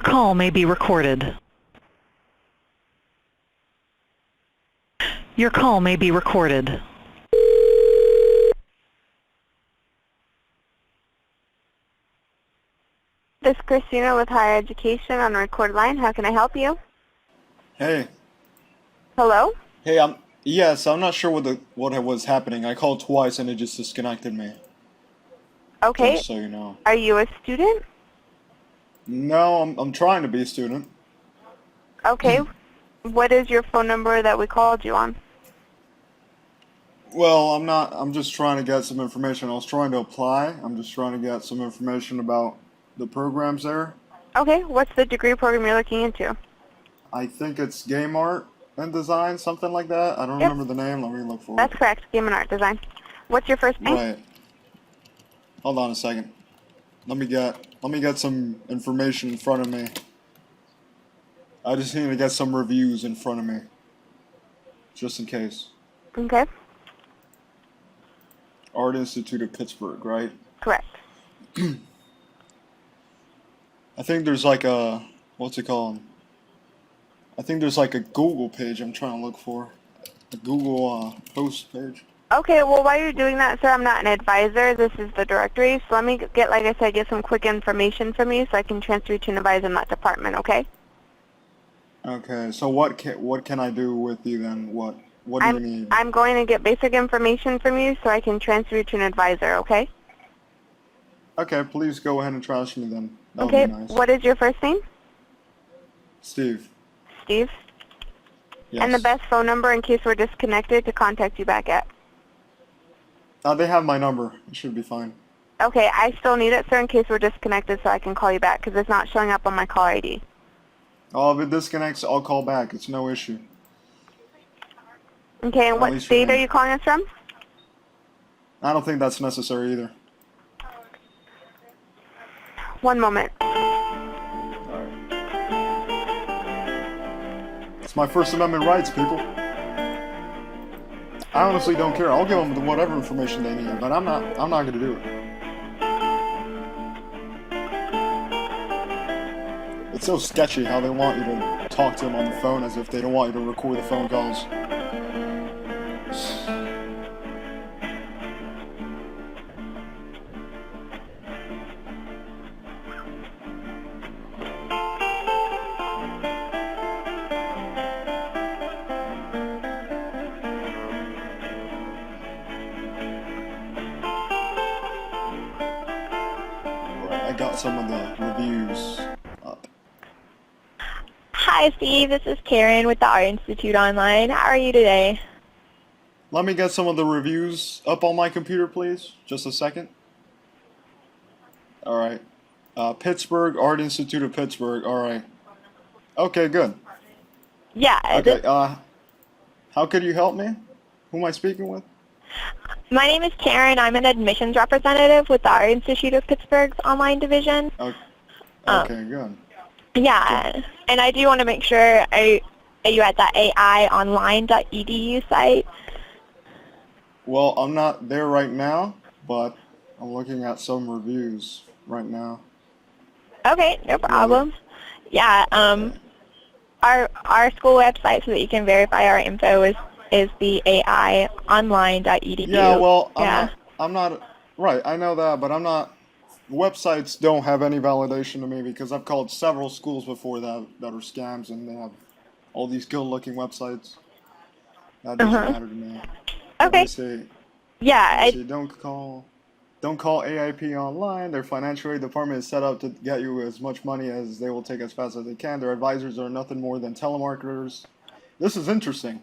call may be recorded. Your call may be recorded. This is Christina with Higher Education on the record line. How can I help you? Hey. Hello? Hey, I'm not sure what was happening. I called twice and it just disconnected me. Okay. Just so you know. Are you a student? No, I'm trying to be a student. Okay. What is your phone number that we called you on? Well, I'm just trying to get some information. I was trying to apply. I'm just trying to get some information about the programs there. Okay. What's the degree program you're looking into? I think it's game art and design, something like that. I don't Yep. remember the name. Let me look for it. That's correct. Game and art design. What's your first name? Right. Hold on a second. Let me get some information in front of me. I just need to get some reviews in front of me. Just in case. Okay. Art Institute of Pittsburgh, right? Correct. I think there's like a, what's it called? I think there's like a Google page I'm trying to look for. A Google post page. Okay, well, while you're doing that, sir, I'm not an advisor. This is the directory. So let me get, like I said, get some quick information from you so I can transfer you to an advisor in that department, okay? Okay, so what can I do with you then? What do you need? I'm going to get basic information from you so I can transfer you to an advisor, okay? Okay, please go ahead and transfer me then. That Okay, would be nice. what is your first name? Steve. Steve? Yes. And the best phone number in case we're disconnected to contact you back at? They have my number. It should be fine. Okay, I still need it, sir, in case we're disconnected so I can call you back because it's not showing up on my call ID. Oh, if it disconnects, I'll call back. It's no issue. Okay, and At what least state for are me. you calling us from? I don't think that's necessary either. One moment. Alright. It's my First Amendment rights, people. I honestly don't care. I'll give them whatever information they need, but I'm not going to do it. It's so sketchy how they want you to talk to them on the phone as if they don't want you to record the phone calls. I got some of the reviews up. Hi, Steve. This is Karen with the Art Institute Online. How are you today? Let me get some of the reviews up on my computer, please. Just a second. All right. Pittsburgh, Art Institute of Pittsburgh. All right. Okay, good. Yeah. Okay. How could you help me? Who am I speaking with? My name is Karen. I'm an admissions representative with the Art Institute of Pittsburgh's online division. Okay, good. Yeah, and I do want to make sure, are you at the aionline.edu site? Well, I'm not there right now, but I'm looking at some reviews right now. Okay, no problem. Yeah, our school website so that you can verify our info is the aionline.edu. Yeah, well, Yeah. I'm not, right, I know that, but I'm not, websites don't have any validation to me because I've called several schools before that are scams and they have all these good-looking websites. That doesn't matter to me. Okay. They say, Yeah, don't call AIP online. Their financial aid department is set up to get you as much money as they will take as fast as they can. Their advisors are nothing more than telemarketers. This is interesting.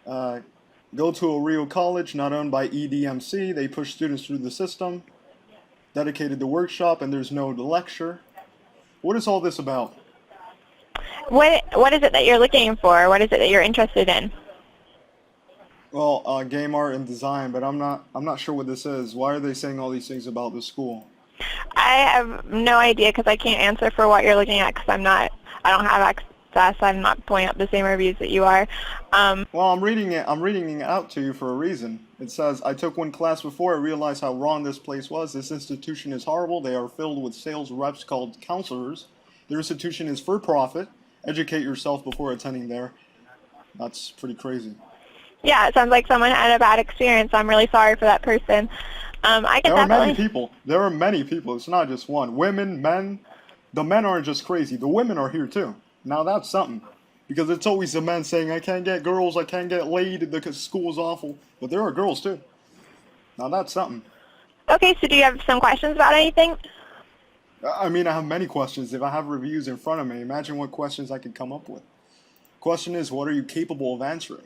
Go to a real college not owned by EDMC. They push students through the system. Dedicated to workshop, and there's no lecture. What is all this about? what is it that you're looking for? What is it that you're interested in? Well, game art and design, but I'm not sure what this is. Why are they saying all these things about the school? I have no idea because I can't answer for what you're looking at because I don't have access. I'm not pulling up the same reviews that you are. Well, I'm reading it out to you for a reason. It says, I took one class before I realized how wrong this place was. This institution is horrible. They are filled with sales reps called counselors. Their institution is for profit. Educate yourself before attending there. That's pretty crazy. Yeah, it sounds like someone had a bad experience. I'm really sorry for that person. I can There are many definitely... people. There are many people. It's not just one. Women, men. The men aren't just crazy. The women are here too. Now that's something. Because it's always the men saying, I can't get girls, I can't get laid because school's awful. But there are girls too. Now that's something. Okay, so do you have some questions about anything? I mean, I have many questions. If I have reviews in front of me, imagine what questions I could come up with. Question is, what are you capable of answering?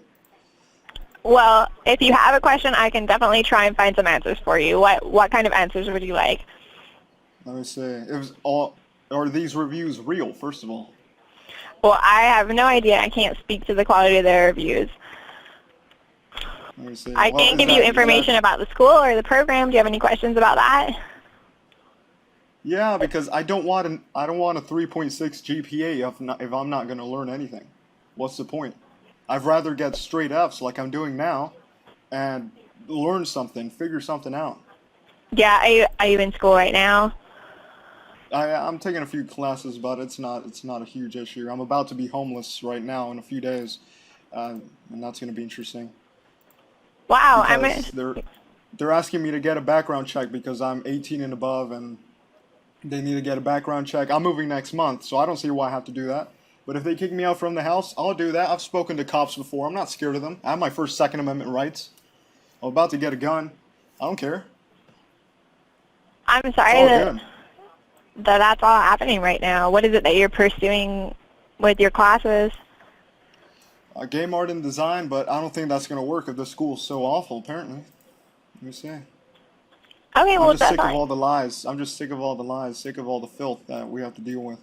Well, if you have a question, I can definitely try and find some answers for you. What kind of answers would you like? Let me see. Are these reviews real, first of all? Well, I have no idea. I can't speak to the quality of their reviews. Let me see. I Well, can give you information about the school or the program. Do you have any questions about that? Yeah, because I don't want a 3.6 GPA if I'm not going to learn anything. What's the point? I'd rather get straight Fs like I'm doing now and learn something, figure something out. Yeah, are you in school right now? I'm taking a few classes, but it's not a huge issue. I'm about to be homeless right now in a few days, and that's going to be interesting. Wow, Because they're asking me to get a background check because I'm 18 and above, and they need to get a background check. I'm moving next month, so I don't see why I have to do that. But if they kick me out from the house, I'll do that. I've spoken to cops before. I'm not scared of them. I have my first Second Amendment rights. I'm about to get a gun. I don't care. I'm It's sorry all that good. that's all happening right now. What is it that you're pursuing with your classes? Game art and design, but I don't think that's going to work if the school's so awful, apparently. Let me see. Okay, I'm well, just sick of definitely. all the lies. I'm just sick of all the lies, sick of all the filth that we have to deal with.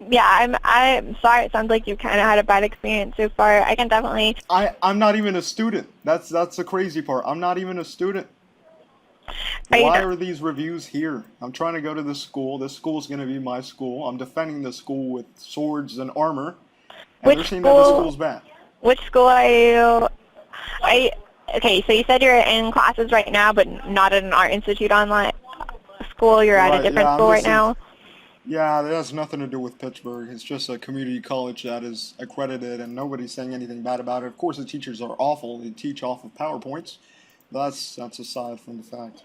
Yeah, I'm sorry. It sounds like you kind of had a bad experience so far. I can definitely... I'm not even a student. That's the crazy part. I'm not even a student. Are you Why not- are these reviews here? I'm trying to go to this school. This school's going to be my school. I'm defending the school with swords and armor. And Which they're saying that the school- school's bad. Which school are you... Okay, so you said you're in classes right now, but not at an Art Institute online school. You're at a Right, different yeah, I'm school right just in- now? Yeah, that has nothing to do with Pittsburgh. It's just a community college that is accredited, and nobody's saying anything bad about it. Of course, the teachers are awful. They teach off of PowerPoints. That's aside from the fact.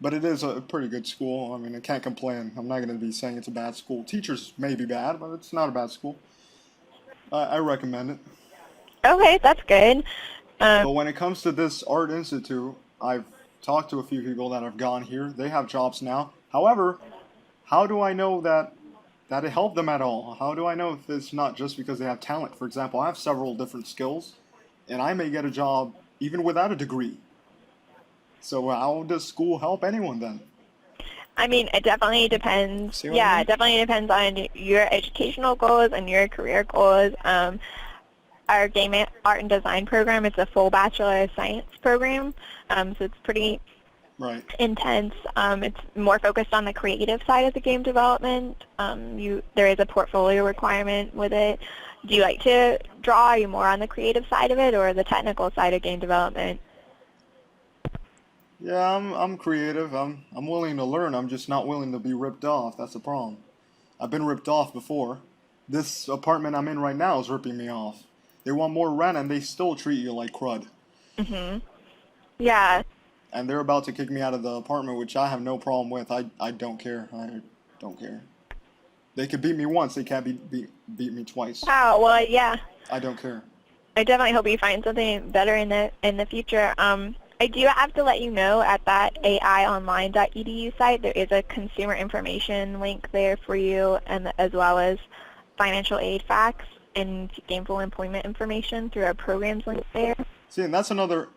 But it is a pretty good school. I mean, I can't complain. I'm not going to be saying it's a bad school. Teachers may be bad, but it's not a bad school. I recommend it. Okay, that's good. But when it comes to this Art Institute, I've talked to a few people that have gone here. They have jobs now. However, how do I know that it helped them at all? How do I know if it's not just because they have talent? For example, I have several different skills, and I may get a job even without a degree. So how does school help anyone then? I mean, it definitely depends. See what I Yeah, mean? it definitely depends on your educational goals and your career goals. Our game art and design program is a full Bachelor of Science program, so it's pretty Right. intense. It's more focused on the creative side of the game development. There is a portfolio requirement with it. Do you like to draw? Are you more on the creative side of it or the technical side of game development? Yeah, I'm creative. I'm willing to learn. I'm just not willing to be ripped off. That's the problem. I've been ripped off before. This apartment I'm in right now is ripping me off. They want more rent and they still treat you like crud. Yeah. And they're about to kick me out of the apartment, which I have no problem with. I don't care. I don't care. They could beat me once. They can't beat me twice. Wow. Well, yeah. I don't care. I definitely hope you find something better in the future. I do have to let you know at that aionline.edu site there is a consumer information link there for you, and as well as financial aid facts and gainful employment information through our programs link there. See, and that's another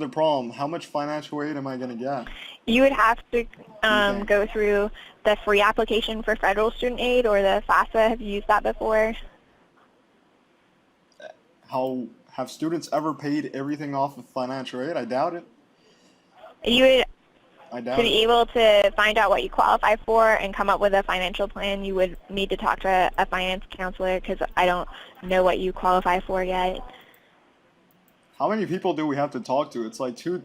problem. How much financial aid am I gonna get? You would have to Okay. go through the free application for federal student aid or the FAFSA. Have you used that before? How have students ever paid everything off of financial aid? I doubt it. You would I doubt To it. be able to find out what you qualify for and come up with a financial plan, you would need to talk to a finance counselor because I don't know what you qualify for yet. How many people do we have to talk to? It's like three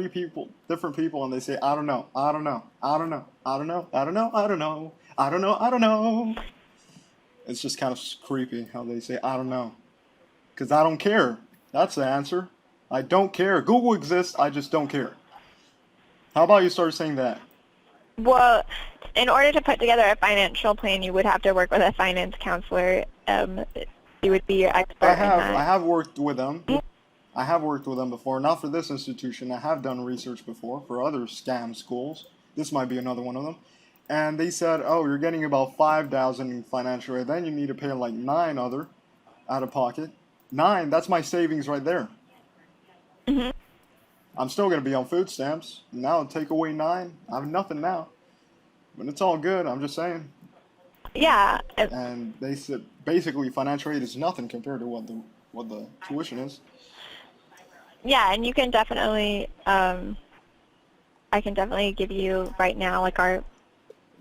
people, different people, and they say, I don't know, I don't know, I don't know, I don't know, I don't know, I don't know, I don't know, I don't know. It's just kind of creepy how they say, I don't know. Because I don't care. That's the answer. I don't care. Google exists, I just don't care. How about you start saying that? Well, in order to put together a financial plan, you would have to work with a finance counselor. He would be your expert in that. I have worked with them. I have worked with them before. Not for this institution. I have done research before for other scam schools. This might be another one of them. And they said, oh, you're getting about $5,000 in financial aid. Then you need to pay like 9 other out of pocket. 9, that's my savings right there. Mhm. I'm still going to be on food stamps. Now take away 9. I have nothing now. But it's all good. I'm just saying. Yeah. And they said basically financial aid is nothing compared to what the tuition is. Yeah, and you can definitely, I can definitely give you right now, like our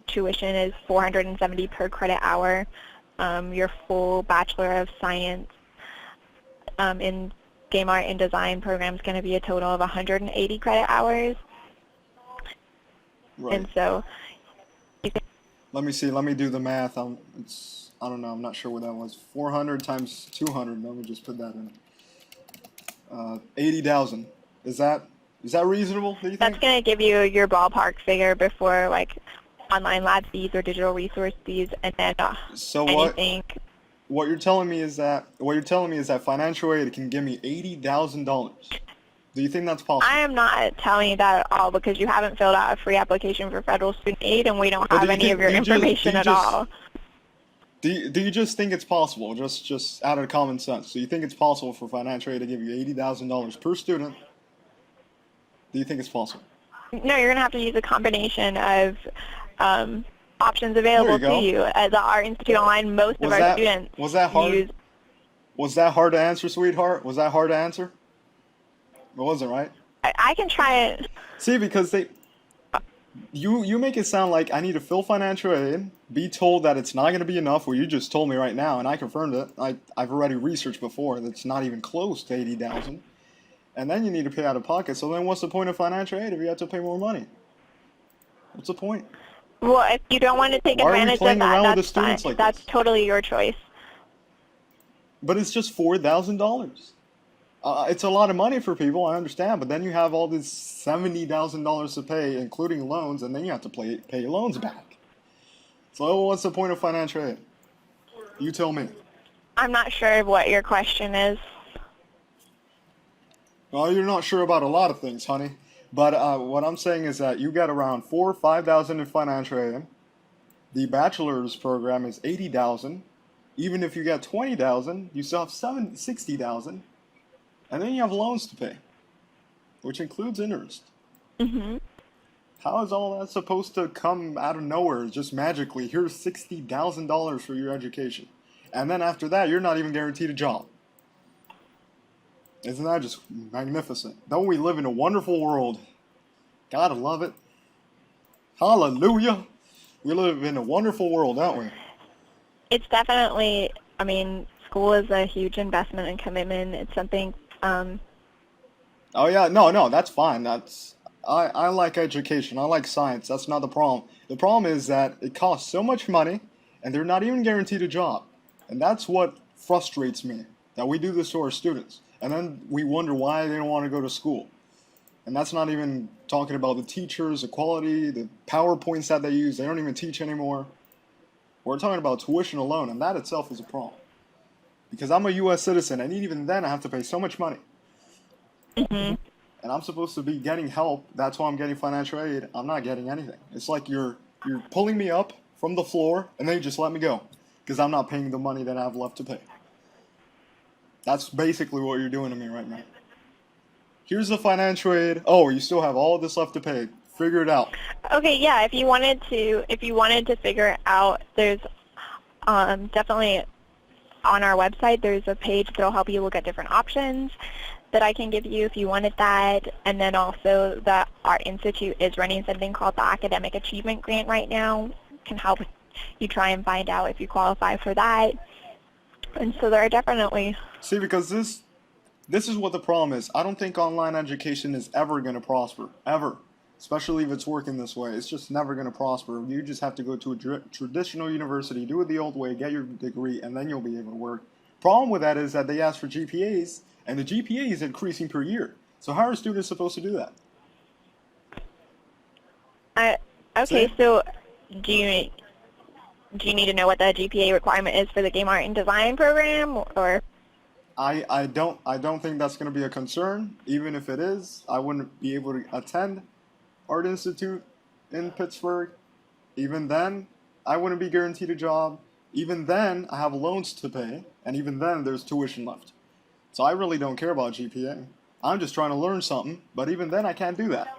tuition is $470 per credit hour. Your full Bachelor of Science in Game Art and Design program is going to be a total of 180 credit hours. Right. And so you can, Let me see. Let me do the math. I don't know. I'm not sure what that was. 400 times 200. Let me just put that in. 80,000. Is that reasonable? Do you that's think? going to give you your ballpark figure before like online lab fees or digital resource fees, and then So anything. what you're telling me is that financial aid can give me $80,000. Do you think that's possible? I am not telling you that at all because you haven't filled out a free application for federal student aid, and we don't But have do you any think- of your do you just- information do you at just- all. Do you just think it's possible, just out of common sense? Do you think it's possible for financial aid to give you $80,000 per student? Do you think it's possible? No, you're going to have to use a combination of options available There you to you. At the Art Institute Online, most of our students Was that hard? use. Was that hard to answer, sweetheart? Was that hard to answer? It wasn't, right? I can try it. See, because you make it sound like I need to fill financial aid, be told that it's not going to be enough, well, you just told me right now, and I confirmed it. I've already researched before that it's not even close to 80,000, and then you need to pay out of pocket. So then, what's the point of financial aid if you have to pay more money? What's the point? Well, if you don't want to take Why are we advantage of playing around that, with the that's fine. students like That's this? totally your choice. But it's just $4,000. It's a lot of money for people, I understand, but then you have all this $70,000 to pay, including loans, and then you have to pay loans back. So what's the point of financial aid? You tell me. I'm not sure what your question is. Well, you're not sure about a lot of things, honey. But what I'm saying is that you got around $4,000 or $5,000 in financial aid. The bachelor's program is $80,000. Even if you got $20,000, you still have $60,000. And then you have loans to pay, which includes interest. Mm-hmm. How is all that supposed to come out of nowhere, just magically? Here's $60,000 for your education. And then after that, you're not even guaranteed a job. Isn't that just magnificent? Don't we live in a wonderful world? Gotta love it. Hallelujah. We live in a wonderful world, don't we? It's definitely, I mean, school is a huge investment and commitment. It's something, Oh yeah, no, that's fine. I like education. I like science. That's not the problem. The problem is that it costs so much money, and they're not even guaranteed a job. And that's what frustrates me, that we do this to our students. And then we wonder why they don't want to go to school. And that's not even talking about the teachers, the quality, the PowerPoints that they use. They don't even teach anymore. We're talking about tuition alone, and that itself is a problem. Because I'm a U.S. citizen, and even then I have to pay so much money. mm-hmm. And I'm supposed to be getting help. That's why I'm getting financial aid. I'm not getting anything. It's like you're pulling me up from the floor, and then you just let me go. Because I'm not paying the money that I have left to pay. That's basically what you're doing to me right now. Here's the financial aid. Oh, you still have all of this left to pay. Figure it out. Okay, yeah, if you wanted to figure it out, there's definitely on our website, there's a page that'll help you look at different options that I can give you if you wanted that. And then also the Art Institute is running something called the Academic Achievement Grant right now. Can help you try and find out if you qualify for that. And so there are definitely... See, because This is what the problem is. I don't think online education is ever going to prosper. Ever. Especially if it's working this way. It's just never going to prosper. You just have to go to a traditional university, do it the old way, get your degree, and then you'll be able to work. Problem with that is that they ask for GPAs, and the GPA is increasing per year. So how are students supposed to do that? Okay, See? so do you need to know what the GPA requirement is for the game art and design program, or? I don't think that's going to be a concern. Even if it is, I wouldn't be able to attend Art Institute in Pittsburgh. Even then, I wouldn't be guaranteed a job. Even then, I have loans to pay, and even then, there's tuition left. So I really don't care about GPA. I'm just trying to learn something, but even then, I can't do that.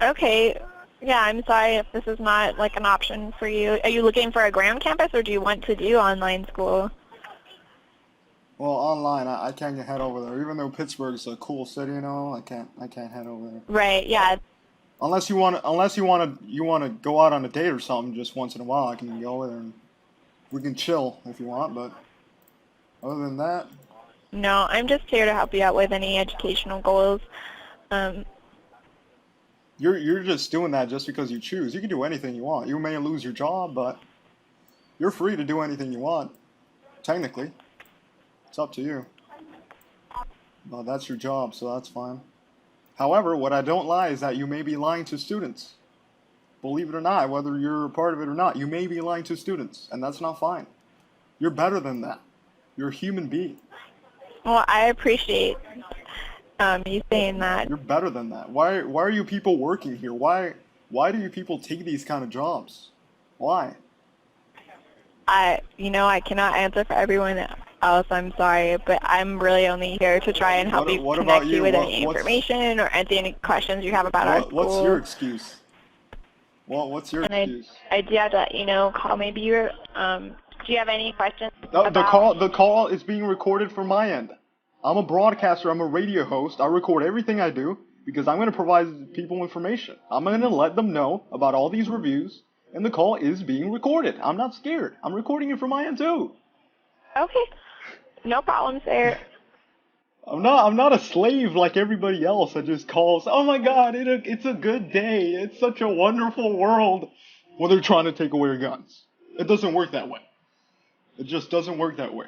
Okay, yeah, I'm sorry if this is not like an option for you. Are you looking for a ground campus, or do you want to do online school? Well, online, I can't head over there. Even though Pittsburgh's a cool city, I can't head over there. Right, yeah. Unless you want to go out on a date or something just once in a while, I can go over there and we can chill if you want. But other than that, No, I'm just here to help you out with any educational goals. you're just doing that just because you choose. You can do anything you want. You may lose your job, but you're free to do anything you want. Technically, it's up to you. Well, that's your job, so that's fine. However, what I don't lie is that you may be lying to students. Believe it or not, whether you're a part of it or not, you may be lying to students, and that's not fine. You're better than that. You're a human being. Well, I appreciate you saying that. You're better than that. Why are you people working here? Why do you people take these kind of jobs? Why? I cannot answer for everyone else. I'm sorry, but I'm really only here to try and help you What connect about you you? with any information or answer any questions you have about our school. What's your excuse? What's your And excuse? I do have to let you know, call maybe your, do you have any questions The about? call is being recorded from my end. I'm a broadcaster. I'm a radio host. I record everything I do because I'm going to provide people information. I'm going to let them know about all these reviews, and the call is being recorded. I'm not scared. I'm recording it from my end too. Okay, no problem, sir. I'm not a slave like everybody else that just calls, oh my god, it's a good day. It's such a wonderful world. Well, they're trying to take away your guns. It doesn't work that way. It just doesn't work that way.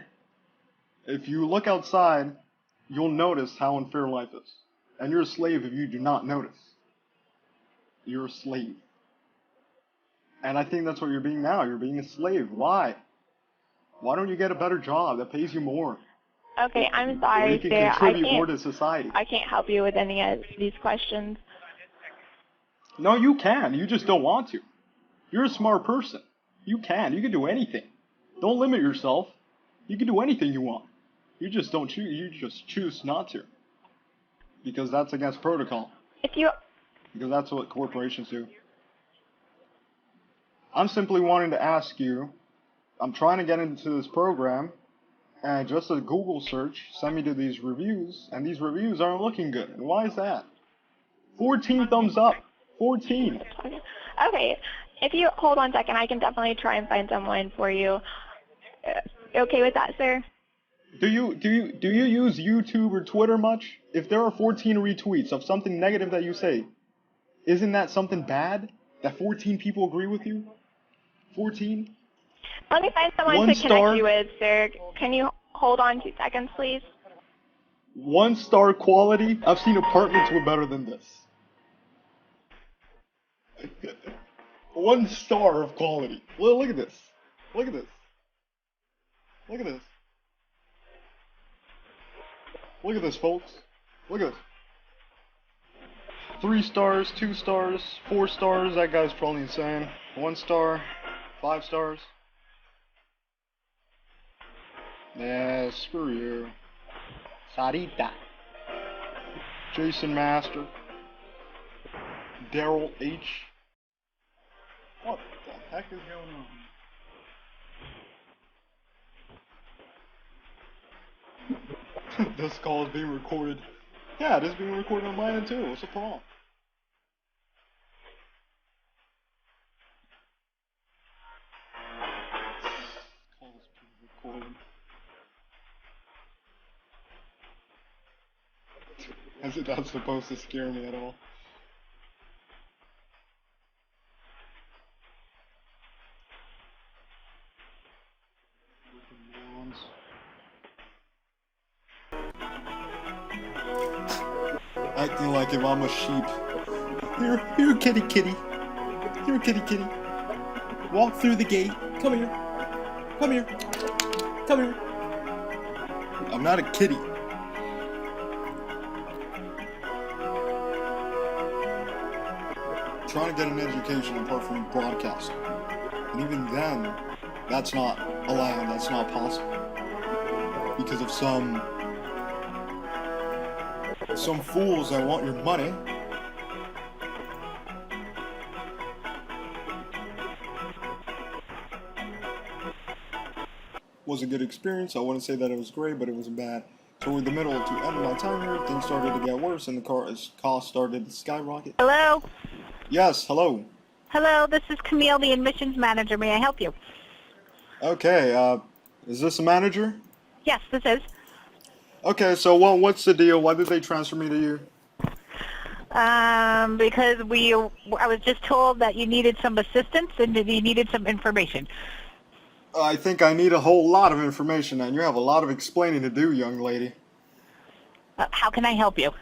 If you look outside, you'll notice how unfair life is. And you're a slave if you do not notice. You're a slave. And I think that's what you're being now. You're being a slave. Why? Why don't you get a better job that pays you more? Okay, I'm Where you sorry, can sir. contribute more to society. I can't help you with any of these questions. No, you can. You just don't want to. You're a smart person. You can. You can do anything. Don't limit yourself. You can do anything you want. You just don't choose. You just choose not to. Because that's against protocol. Because that's what corporations do. I'm simply wanting to ask you. I'm trying to get into this program, and just a Google search sent me to these reviews, and these reviews aren't looking good. And why is that? 14 thumbs up. 14. Okay, if you hold one second, I can definitely try and find someone for you. Okay with that, sir? Do you use YouTube or Twitter much? If there are 14 retweets of something negative that you say, isn't that something bad? That 14 people agree with you? 14? Let me find someone to connect you with, sir. Can you hold on 2 seconds, please? 1-star quality? I've seen apartments with better than this. 1 star of quality. Look at this. Look at this. Look at this. Look at this, folks. Look at this. 3 stars, 2 stars, 4 stars. That guy's probably insane. 1 star, 5 stars. Yeah, screw you. Sarita. Jason Master. Daryl H. What the heck is going on? This call is being recorded. Yeah, it is being recorded on my end too. What's the problem? Call is being recorded. That's supposed to scare me at all. Acting like if I'm a sheep. Here, kitty, kitty. Here, kitty, kitty. Walk through the gate. Come here. Come here. Come here. I'm not a kitty. Trying to get an education apart from broadcasting. And even then, that's not allowed, that's not possible. Because of some fools that want your money. Was a good experience. I wouldn't say that it was great, but it wasn't bad. So in the middle to end of my time here, things started to get worse and the cost started to skyrocket. Hello? Yes, hello. Hello, this is Camille, the admissions manager. May I help you? Okay, is this a manager? Yes, this is. Okay, so what's the deal? Why did they transfer me to you? Because I was just told that you needed some assistance and that you needed some information. I think I need a whole lot of information, and you have a lot of explaining to do, young lady. How can I help you?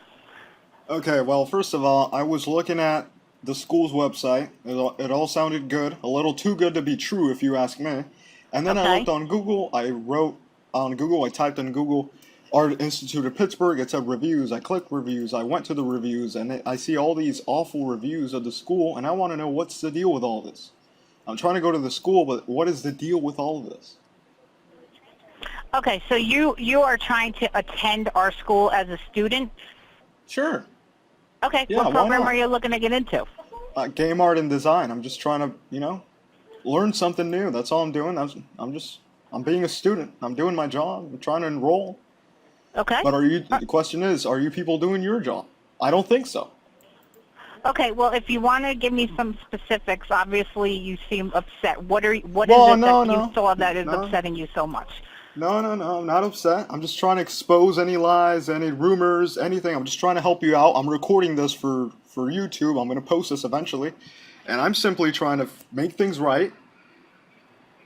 Okay, well, first of all, I was looking at the school's website. It all sounded good, a little too good to be true, if you ask me. And then I looked on Google. I typed in Google, Art Institute of Pittsburgh. It said reviews. I clicked reviews. I went to the reviews, and I see all these awful reviews of the school, and I want to know what's the deal with all this. I'm trying to go to the school, but what is the deal with all of this? Okay, so you are trying to attend our school as a student? Sure. Okay, Yeah, what program are you looking to get into? Game art and design. I'm just trying to, learn something new. That's all I'm doing. I'm being a student. I'm doing my job. I'm trying to enroll. Okay. But the question is, are you people doing your job? I don't think so. Okay, well, if you want to give me some specifics, obviously you seem upset. What is it that you saw that is upsetting you so much? No, I'm not upset. I'm just trying to expose any lies, any rumors, anything. I'm just trying to help you out. I'm recording this for YouTube. I'm going to post this eventually. And I'm simply trying to make things right.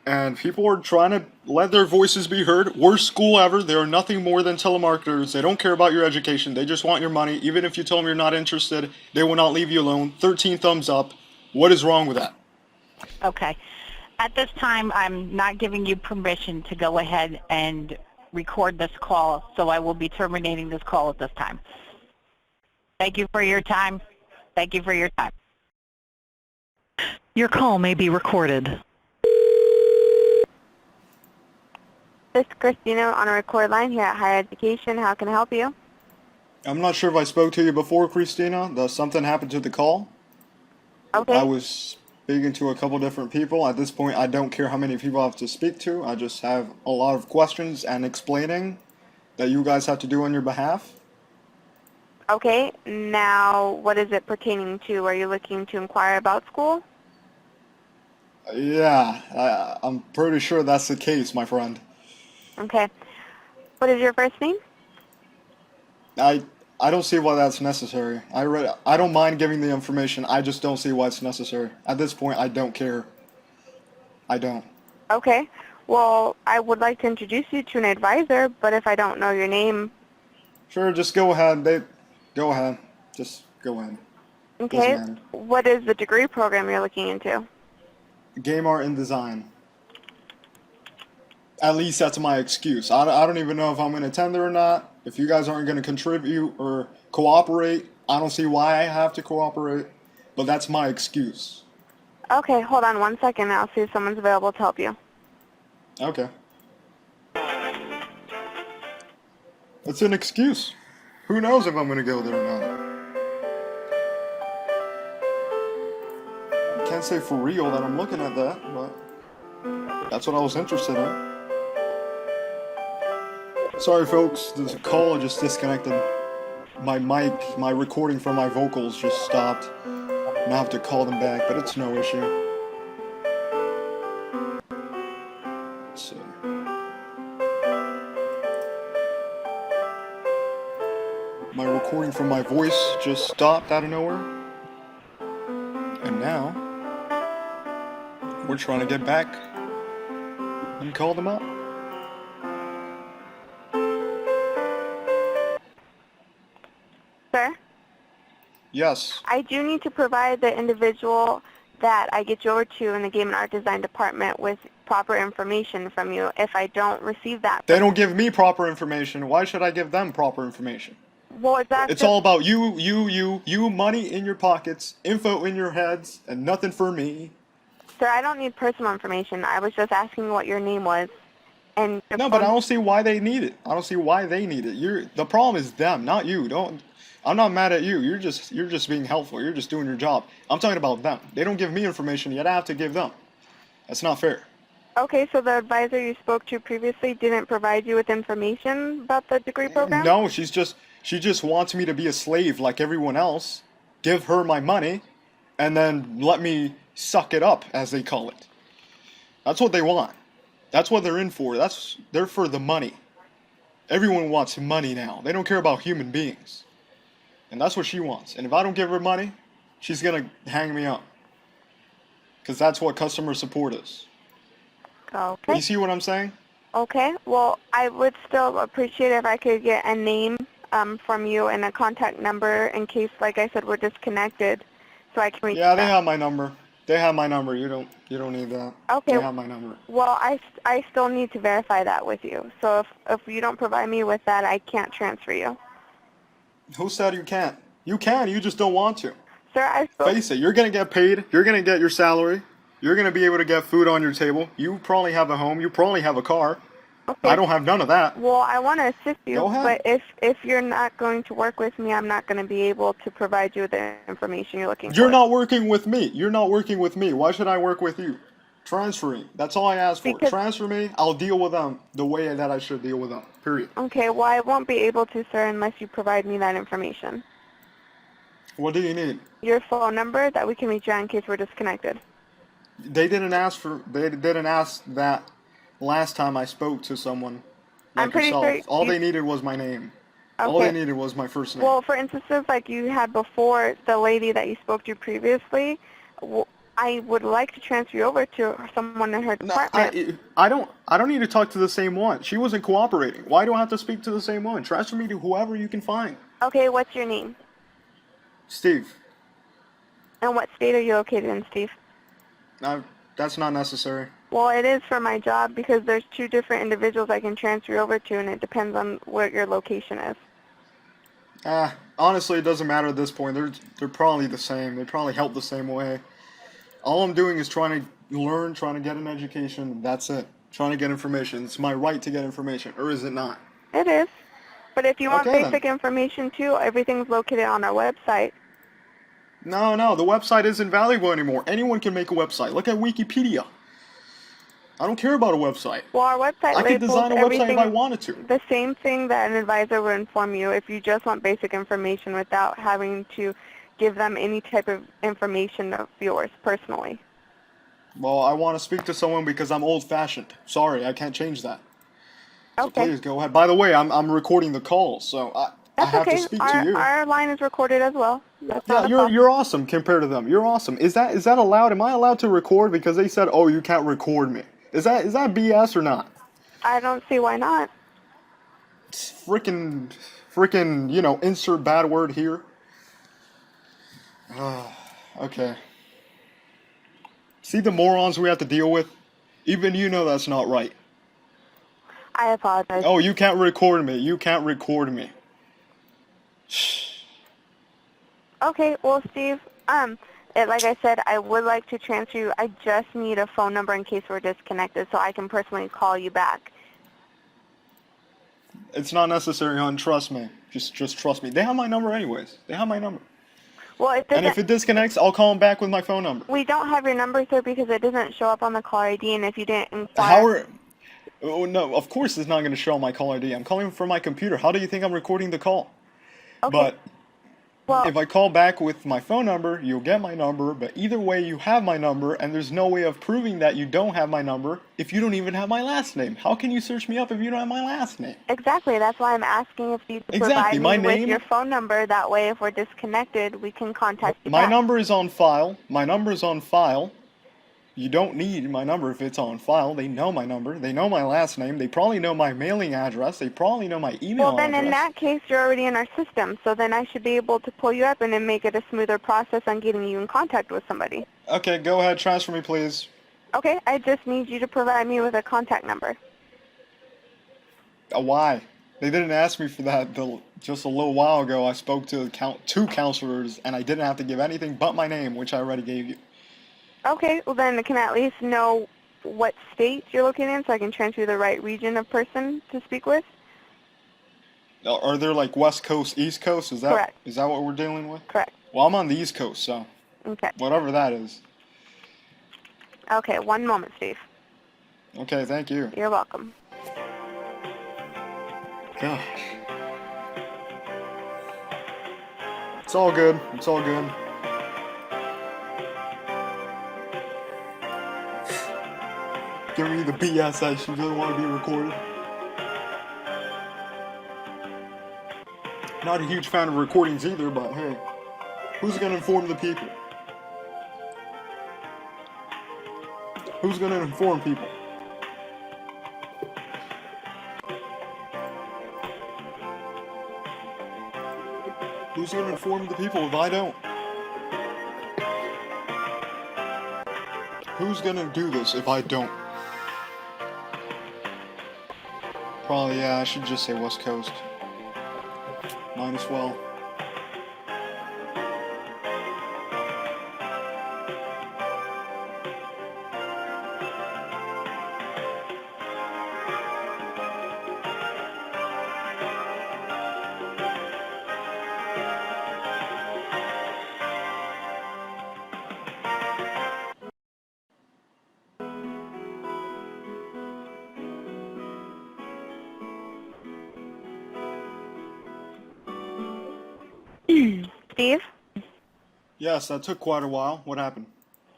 And people are trying to let their voices be heard. Worst school ever. They are nothing more than telemarketers. They don't care about your education. They just want your money. Even if you tell them you're not interested, they will not leave you alone. 13 thumbs up. What is wrong with that? Okay. At this time, I'm not giving you permission to go ahead and record this call, so I will be terminating this call at this time. Thank you for your time. Thank you for your time. Your call may be recorded. This is Christina on a record line here at Higher Education. How can I help you? I'm not sure if I spoke to you before, Christina. Something happened to the call. Okay. I was speaking to a couple different people. At this point, I don't care how many people I have to speak to. I just have a lot of questions and explaining that you guys have to do on your behalf. Okay. Now, what is it pertaining to? Are you looking to inquire about school? Yeah, I'm pretty sure that's the case, my friend. Okay. What is your first name? I don't see why that's necessary. I don't mind giving the information. I just don't see why it's necessary. At this point, I don't care. I don't. Okay. Well, I would like to introduce you to an advisor, but if I don't know your name... Sure, just go ahead. Go ahead. Just go ahead. Okay. What is the degree program you're looking into? Game art and design. At least that's my excuse. I don't even know if I'm going to attend there or not. If you guys aren't going to contribute or cooperate, I don't see why I have to cooperate. But that's my excuse. Okay, hold on one second. I'll see if someone's available to help you. Okay. It's an excuse. Who knows if I'm going to go there or not. I can't say for real that I'm looking at that, but that's what I was interested in. Sorry folks, the call just disconnected. My mic, my recording from my vocals just stopped. And I have to call them back, but it's no issue. Let's see. My recording from My voice just stopped out of nowhere. And now, we're trying to get back and call them up. Sir, Yes. I do need to provide the individual that I get you over to in the game and art design department with proper information from you. If I don't receive that, They don't give me proper information. Why should I give them proper information? well, It's all about you, money in your pockets, info in your heads, and nothing for me. Sir, I don't need personal information. I was just asking what your name was. And your No, but I phone- don't see why they need it. I don't see why they need it. The problem is them, not you. I'm not mad at you. You're just being helpful. You're just doing your job. I'm talking about them. They don't give me information yet. I have to give them. That's not fair. Okay, so the advisor you spoke to previously didn't provide you with information about the degree program? No, she just wants me to be a slave like everyone else. Give her my money, and then let me suck it up, as they call it. That's what they want. That's what they're in for. They're for the money. Everyone wants money now. They don't care about human beings. And that's what she wants. And if I don't give her money, she's going to hang me up. Because that's what customer support is. Okay. You see what I'm saying? Okay. Well, I would still appreciate if I could get a name from you and a contact number in case, like I said, we're disconnected, so I can reach Yeah, they back. have my number. They have my number. You don't need that. Okay. They have my number. Well, I still need to verify that with you. So if you don't provide me with that, I can't transfer you. Who said you can't? You can. You just don't want to. Sir, I spoke. Face it. You're going to get paid. You're going to get your salary. You're going to be able to get food on your table. You probably have a home. You probably have a car. Okay. I don't have none of that. Well, I want to assist you, Go ahead. but if you're not going to work with me, I'm not going to be able to provide you with the information you're looking for. You're not working with me. You're not working with me. Why should I work with you? Transferring. That's all I ask for. Because- Transfer me. I'll deal with them the way that I should deal with them. Period. Okay, well, I won't be able to, sir, unless you provide me that information. What do you need? Your phone number that we can reach you on in case we're disconnected. They didn't ask that last time I spoke to someone I'm like pretty yourself. sure All you- they needed was my name. All Okay. they needed was my first name. Well, for instances like you had before, the lady that you spoke to previously, I would like to transfer you over to someone in her No, department. I don't need to talk to the same one. She wasn't cooperating. Why do I have to speak to the same one? Transfer me to whoever you can find. Okay, what's your name? Steve. And what state are you located in, Steve? That's not necessary. Well, it is for my job because there's two different individuals I can transfer you over to, and it depends on where your location is. Honestly, it doesn't matter at this point. They're probably the same. They probably help the same way. All I'm doing is trying to learn, trying to get an education. That's it. Trying to get information. It's my right to get information, or is it not? It is. But if you want Okay, then. basic information too, everything's located on our website. No, the website isn't valuable anymore. Anyone can make a website. Look at Wikipedia. I don't care about a website. Well, our website I could labels design a website everything if I wanted to. the same thing that an advisor would inform you if you just want basic information without having to give them any type of information of yours personally. Well, I want to speak to someone because I'm old-fashioned. Sorry, I can't change that. So Okay. please go ahead. By the way, I'm recording the call, so I That's have okay. to speak to you. Our line is recorded as well. That's Yeah, not a problem. you're awesome compared to them. You're awesome. Is that allowed? Am I allowed to record? Because they said, oh, you can't record me. Is that BS or not? I don't see why not. Freaking, insert bad word here. Okay. See the morons we have to deal with? Even you know that's not right. I apologize. Oh, you can't record me. You can't record me. Okay, well, Steve, like I said, I would like to transfer you. I just need a phone number in case we're disconnected so I can personally call you back. It's not necessary, hon. Trust me. Just trust me. They have my number anyways. They have my number. Well, it And doesn't, if it disconnects, I'll call them back with my phone number. we don't have your number, sir, because it doesn't show up on the caller ID, and if you didn't inquire... How are... Oh, no, of course it's not going to show on my call ID. I'm calling from my computer. How do you think I'm recording the call? Okay. But Well, If I call back with my phone number, you'll get my number, but either way, you have my number, and there's no way of proving that you don't have my number if you don't even have my last name. How can you search me up if you don't have my last name? exactly. That's why I'm asking if you could Exactly. provide My me with name, your phone number. That way, if we're disconnected, we can contact you my back. number is on file. My number is on file. You don't need my number if it's on file. They know my number. They know my last name. They probably know my mailing address. They probably know my email Well, then address. in that case, you're already in our system. So then I should be able to pull you up and then make it a smoother process on getting you in contact with somebody. Okay, go ahead. Transfer me, please. Okay, I just need you to provide me with a contact number. Why? They didn't ask me for that just a little while ago. I spoke to two counselors, and I didn't have to give anything but my name, which I already gave you. Okay, well then can I at least know what state you're located in so I can transfer you the right region of person to speak with? Are there like West Coast, East Coast? Correct. Is that what we're dealing with? Correct. Well, I'm on the East Coast, so Okay. whatever that is. Okay, one moment, Steve. Okay, thank you. You're welcome. Gosh. It's all good. It's all good. Give me the BS that she doesn't want to be recorded. Not a huge fan of recordings either, but hey, who's gonna inform the people? Who's gonna inform people? Who's gonna inform the people if I don't? Who's gonna do this if I don't? Probably, yeah, I should just say West Coast. Might as well. Steve? Yes, that took quite a while. What happened?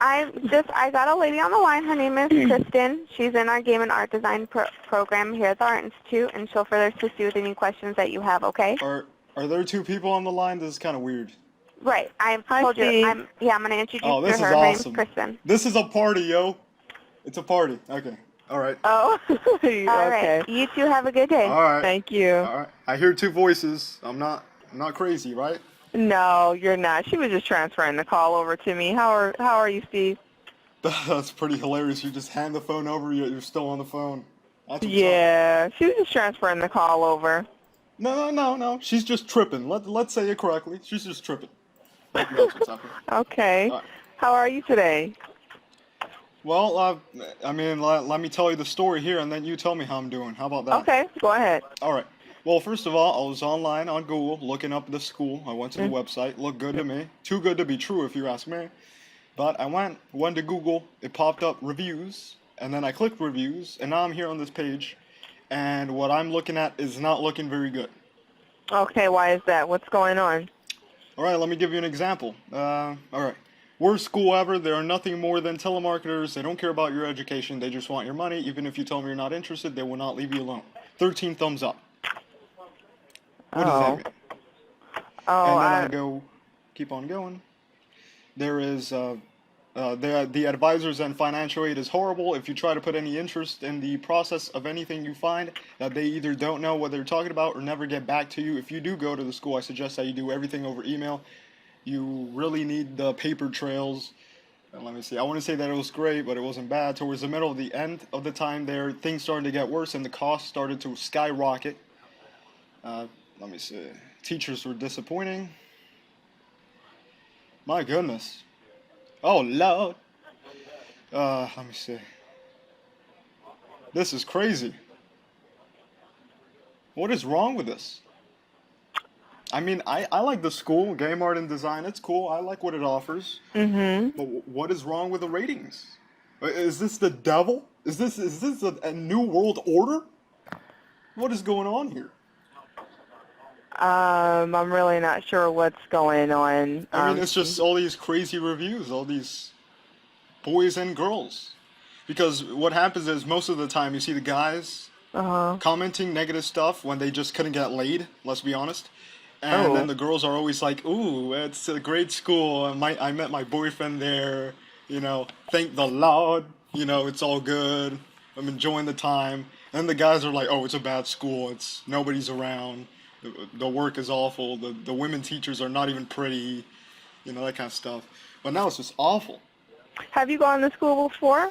I got a lady on the line. Her name is Kristen. She's in our game and art design program here at the Art Institute, and she'll further assist you with any questions that you have, okay? Are there two people on the line? This is kind of weird. Right. I've Hi, told you. Steve. I'm going to introduce Oh, you this to is her. Her awesome. name's Kristen. This is a party, yo. It's a party. Okay. All right. Oh, All okay. right. You two have a good day. All right. Thank you. All right. I hear two voices. I'm not crazy, right? No, you're not. She was just transferring the call over to me. How are you, Steve? That's pretty hilarious. You just hand the phone over. You're still on the phone. That's what's up. Yeah, she was just transferring the call over. No. She's just tripping. Let's say it correctly. She's just tripping. That's what's happening. Okay. All right. How are you today? Well, I mean, let me tell you the story here, and then you tell me how I'm doing. How about that? Okay, go ahead. All right. Well, first of all, I was online on Google looking up the school. I went to the website. Looked good to me. Too good to be true, if you ask me. But I went to Google. It popped up reviews, and then I clicked reviews, and now I'm here on this page, and what I'm looking at is not looking very good. Okay, why is that? What's going on? All right, let me give you an example. All right. Worst school ever. They are nothing more than telemarketers. They don't care about your education. They just want your money. Even if you tell them you're not interested, they will not leave you alone. 13 thumbs up. What does that mean? Oh, And then I keep on going. There is, the advisors and financial aid is horrible. If you try to put any interest in the process of anything you find, that they either don't know what they're talking about or never get back to you. If you do go to the school, I suggest that you do everything over email. You really need the paper trails. And let me see. I want to say that it was great, but it wasn't bad. Towards the middle of the end of the time there, things started to get worse and the cost started to skyrocket. Let me see. Teachers were disappointing. My goodness. Oh, Lord. Let me see. This is crazy. What is wrong with this? I mean, I like the school, game art and design. It's cool. I like what it offers. Mm-hmm. But what is wrong with the ratings? Is this the devil? Is this a new world order? What is going on here? I'm really not sure what's going on. I mean, it's just all these crazy reviews, all these boys and girls. Because what happens is most of the time you see the guys Uh-huh. commenting negative stuff when they just couldn't get laid, let's be honest. And then Oh. the girls are always like, ooh, it's a great school. I met my boyfriend there. Thank the Lord. It's all good. I'm enjoying the time. And the guys are like, oh, it's a bad school. Nobody's around. The work is awful. The women teachers are not even pretty. That kind of stuff. But now it's just awful. Have you gone to school before?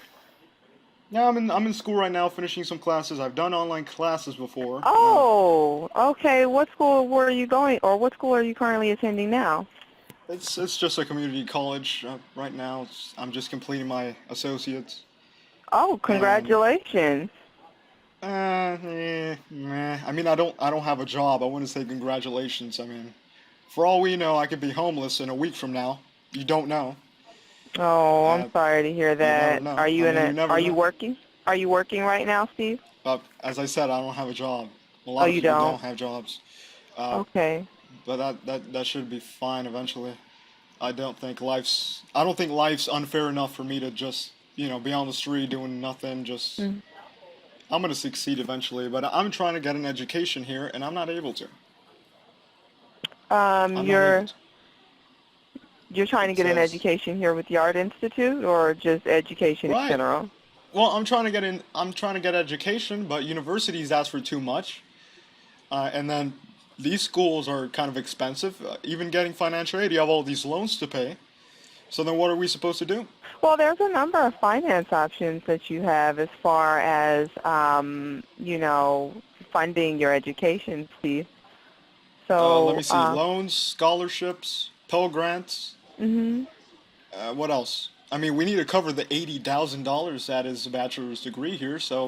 Yeah, I'm in school right now, finishing some classes. I've done online classes before. Oh, okay. What school were you going, or what school are you currently attending now? It's just a community college right now. I'm just completing my associates. Oh, And congratulations. meh. I mean, I don't have a job. I wouldn't say congratulations. I mean, for all we know, I could be homeless in a week from now. You don't know. Oh, I'm Uh, sorry to hear you never that. know. Are you I in mean, a, you never are you know. working? Are you working right now, Steve? But as I said, I don't have a job. A Oh, lot of you people don't? don't have jobs. Uh, Okay. but that should be fine eventually. I don't think life's unfair enough for me to just, be on the street doing nothing. Just Mm. I'm gonna succeed eventually, but I'm trying to get an education here, and I'm not able to. I'm not able You're to. you're trying to It get an says education here with the Art Institute, or just education in right. general? Well, I'm trying to get in. I'm trying to get education, but universities ask for too much, and then these schools are kind of expensive. Even getting financial aid, you have all these loans to pay. So then, what are we supposed to do? Well, there's a number of finance options that you have as far as, funding your education, Steve. Let me So, see. Loans, scholarships, Pell Grants. mhm. What else? I mean, we need to cover the $80,000 that is a bachelor's degree here. So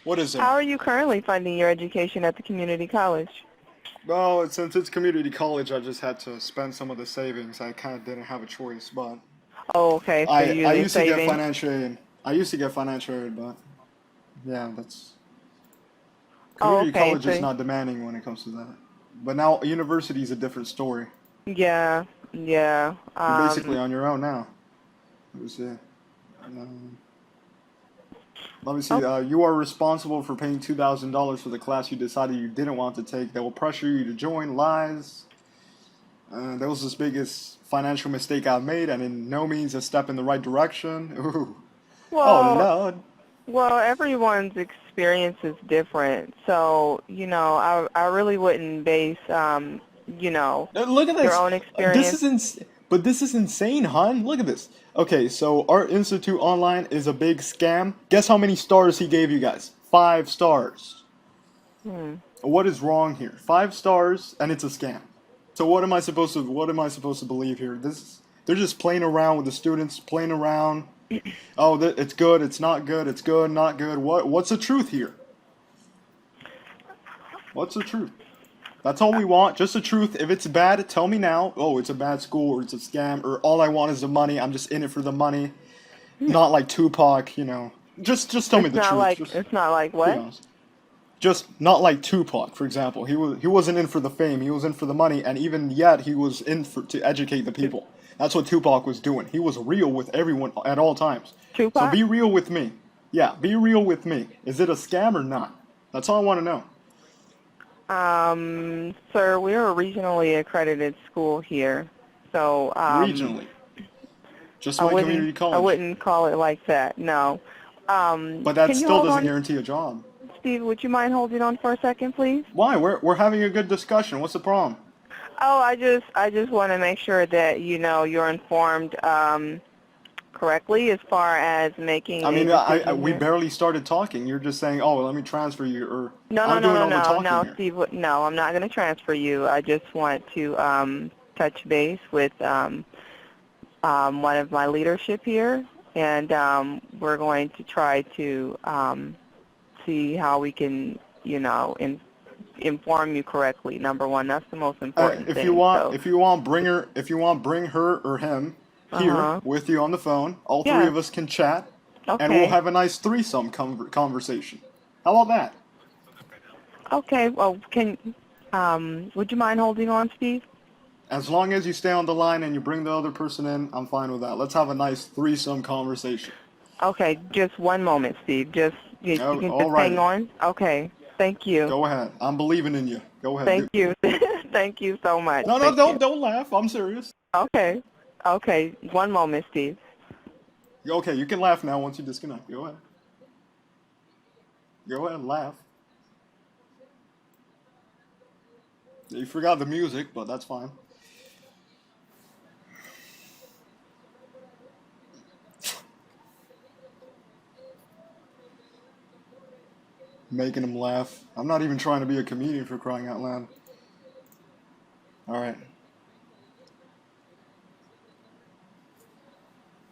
what is it? How are you currently funding your education at the community college? Well, since it's community college, I just had to spend some of the savings. I kind of didn't have a choice, but Oh, okay. So you're I using used to get savings. financial aid. I used to get financial aid, but yeah, that's Oh, community okay. college is So not demanding when it comes to that. But now university is a different story. yeah, yeah. You're basically on your own now. Let me see. Um, Let me see. Oh, You are responsible for paying $2,000 for the class you decided you didn't want to take. They will pressure you to join. Lies. That was the biggest financial mistake I've made, and in no means a step in the right direction. Ooh. Oh well, Lord. well, everyone's experience is different. So, I really wouldn't base, Look at your this. own This experience. is But this is insane, hon. Look at this. Okay, so Art Institute Online is a big scam. Guess how many stars he gave you guys? 5 stars. Hmm. What is wrong here? 5 stars, and it's a scam. So what am I supposed to believe here? They're just playing around with the students, playing around. Oh, it's good, it's not good, it's good, not good. What's the truth here? What's the truth? That's all we want, just the truth. If it's bad, tell me now. Oh, it's a bad school, or it's a scam, or all I want is the money. I'm just in it for the money. Not like Tupac. Just tell me It's the not truth. like, Just it's not like be what? honest. Just not like Tupac, for example. He wasn't in for the fame. He was in for the money, and even yet he was in for to educate the people. That's what Tupac was doing. He was real with everyone at all times. So Tupac? be real with me. Yeah, be real with me. Is it a scam or not? That's all I want to know. Sir, we're a regionally accredited school here. So, Regionally, just I like wouldn't, community I college. wouldn't call it like that, no. But that Can you still hold doesn't on, guarantee a job. Steve, would you mind holding on for a second, please? Why? We're having a good discussion. What's the problem? Oh, I just want to make sure that, you're informed, correctly as far as making I a mean, decision we here. barely started talking. You're just saying, "Oh, let me transfer you," or No, no, I'm no, doing no, all the no, talking no, here. Steve, no, I'm not going to transfer you. I just want to touch base with one of my leadership here, and we're going to try to see how we can, inform you correctly. Number one, that's the most important If you thing. want, So, bring her or him here uh-huh. with you on the phone. All three Yeah, of us can chat, and we'll okay. have a nice threesome conversation. How about that? Okay. Well, would you mind holding on, Steve? As long as you stay on the line and you bring the other person in, I'm fine with that. Let's have a nice threesome conversation. Okay. Just one moment, Steve. You Oh, can all just hang right. on. Okay. Thank you. Go ahead. I'm believing in you. Go ahead. Thank you. Thank you so much. No, Thank you. don't laugh. I'm serious. Okay. Okay. One moment, Steve. Okay, you can laugh now once you disconnect. Go ahead. Go ahead and laugh. You forgot the music, but that's fine. Making him laugh. I'm not even trying to be a comedian, for crying out loud. Alright.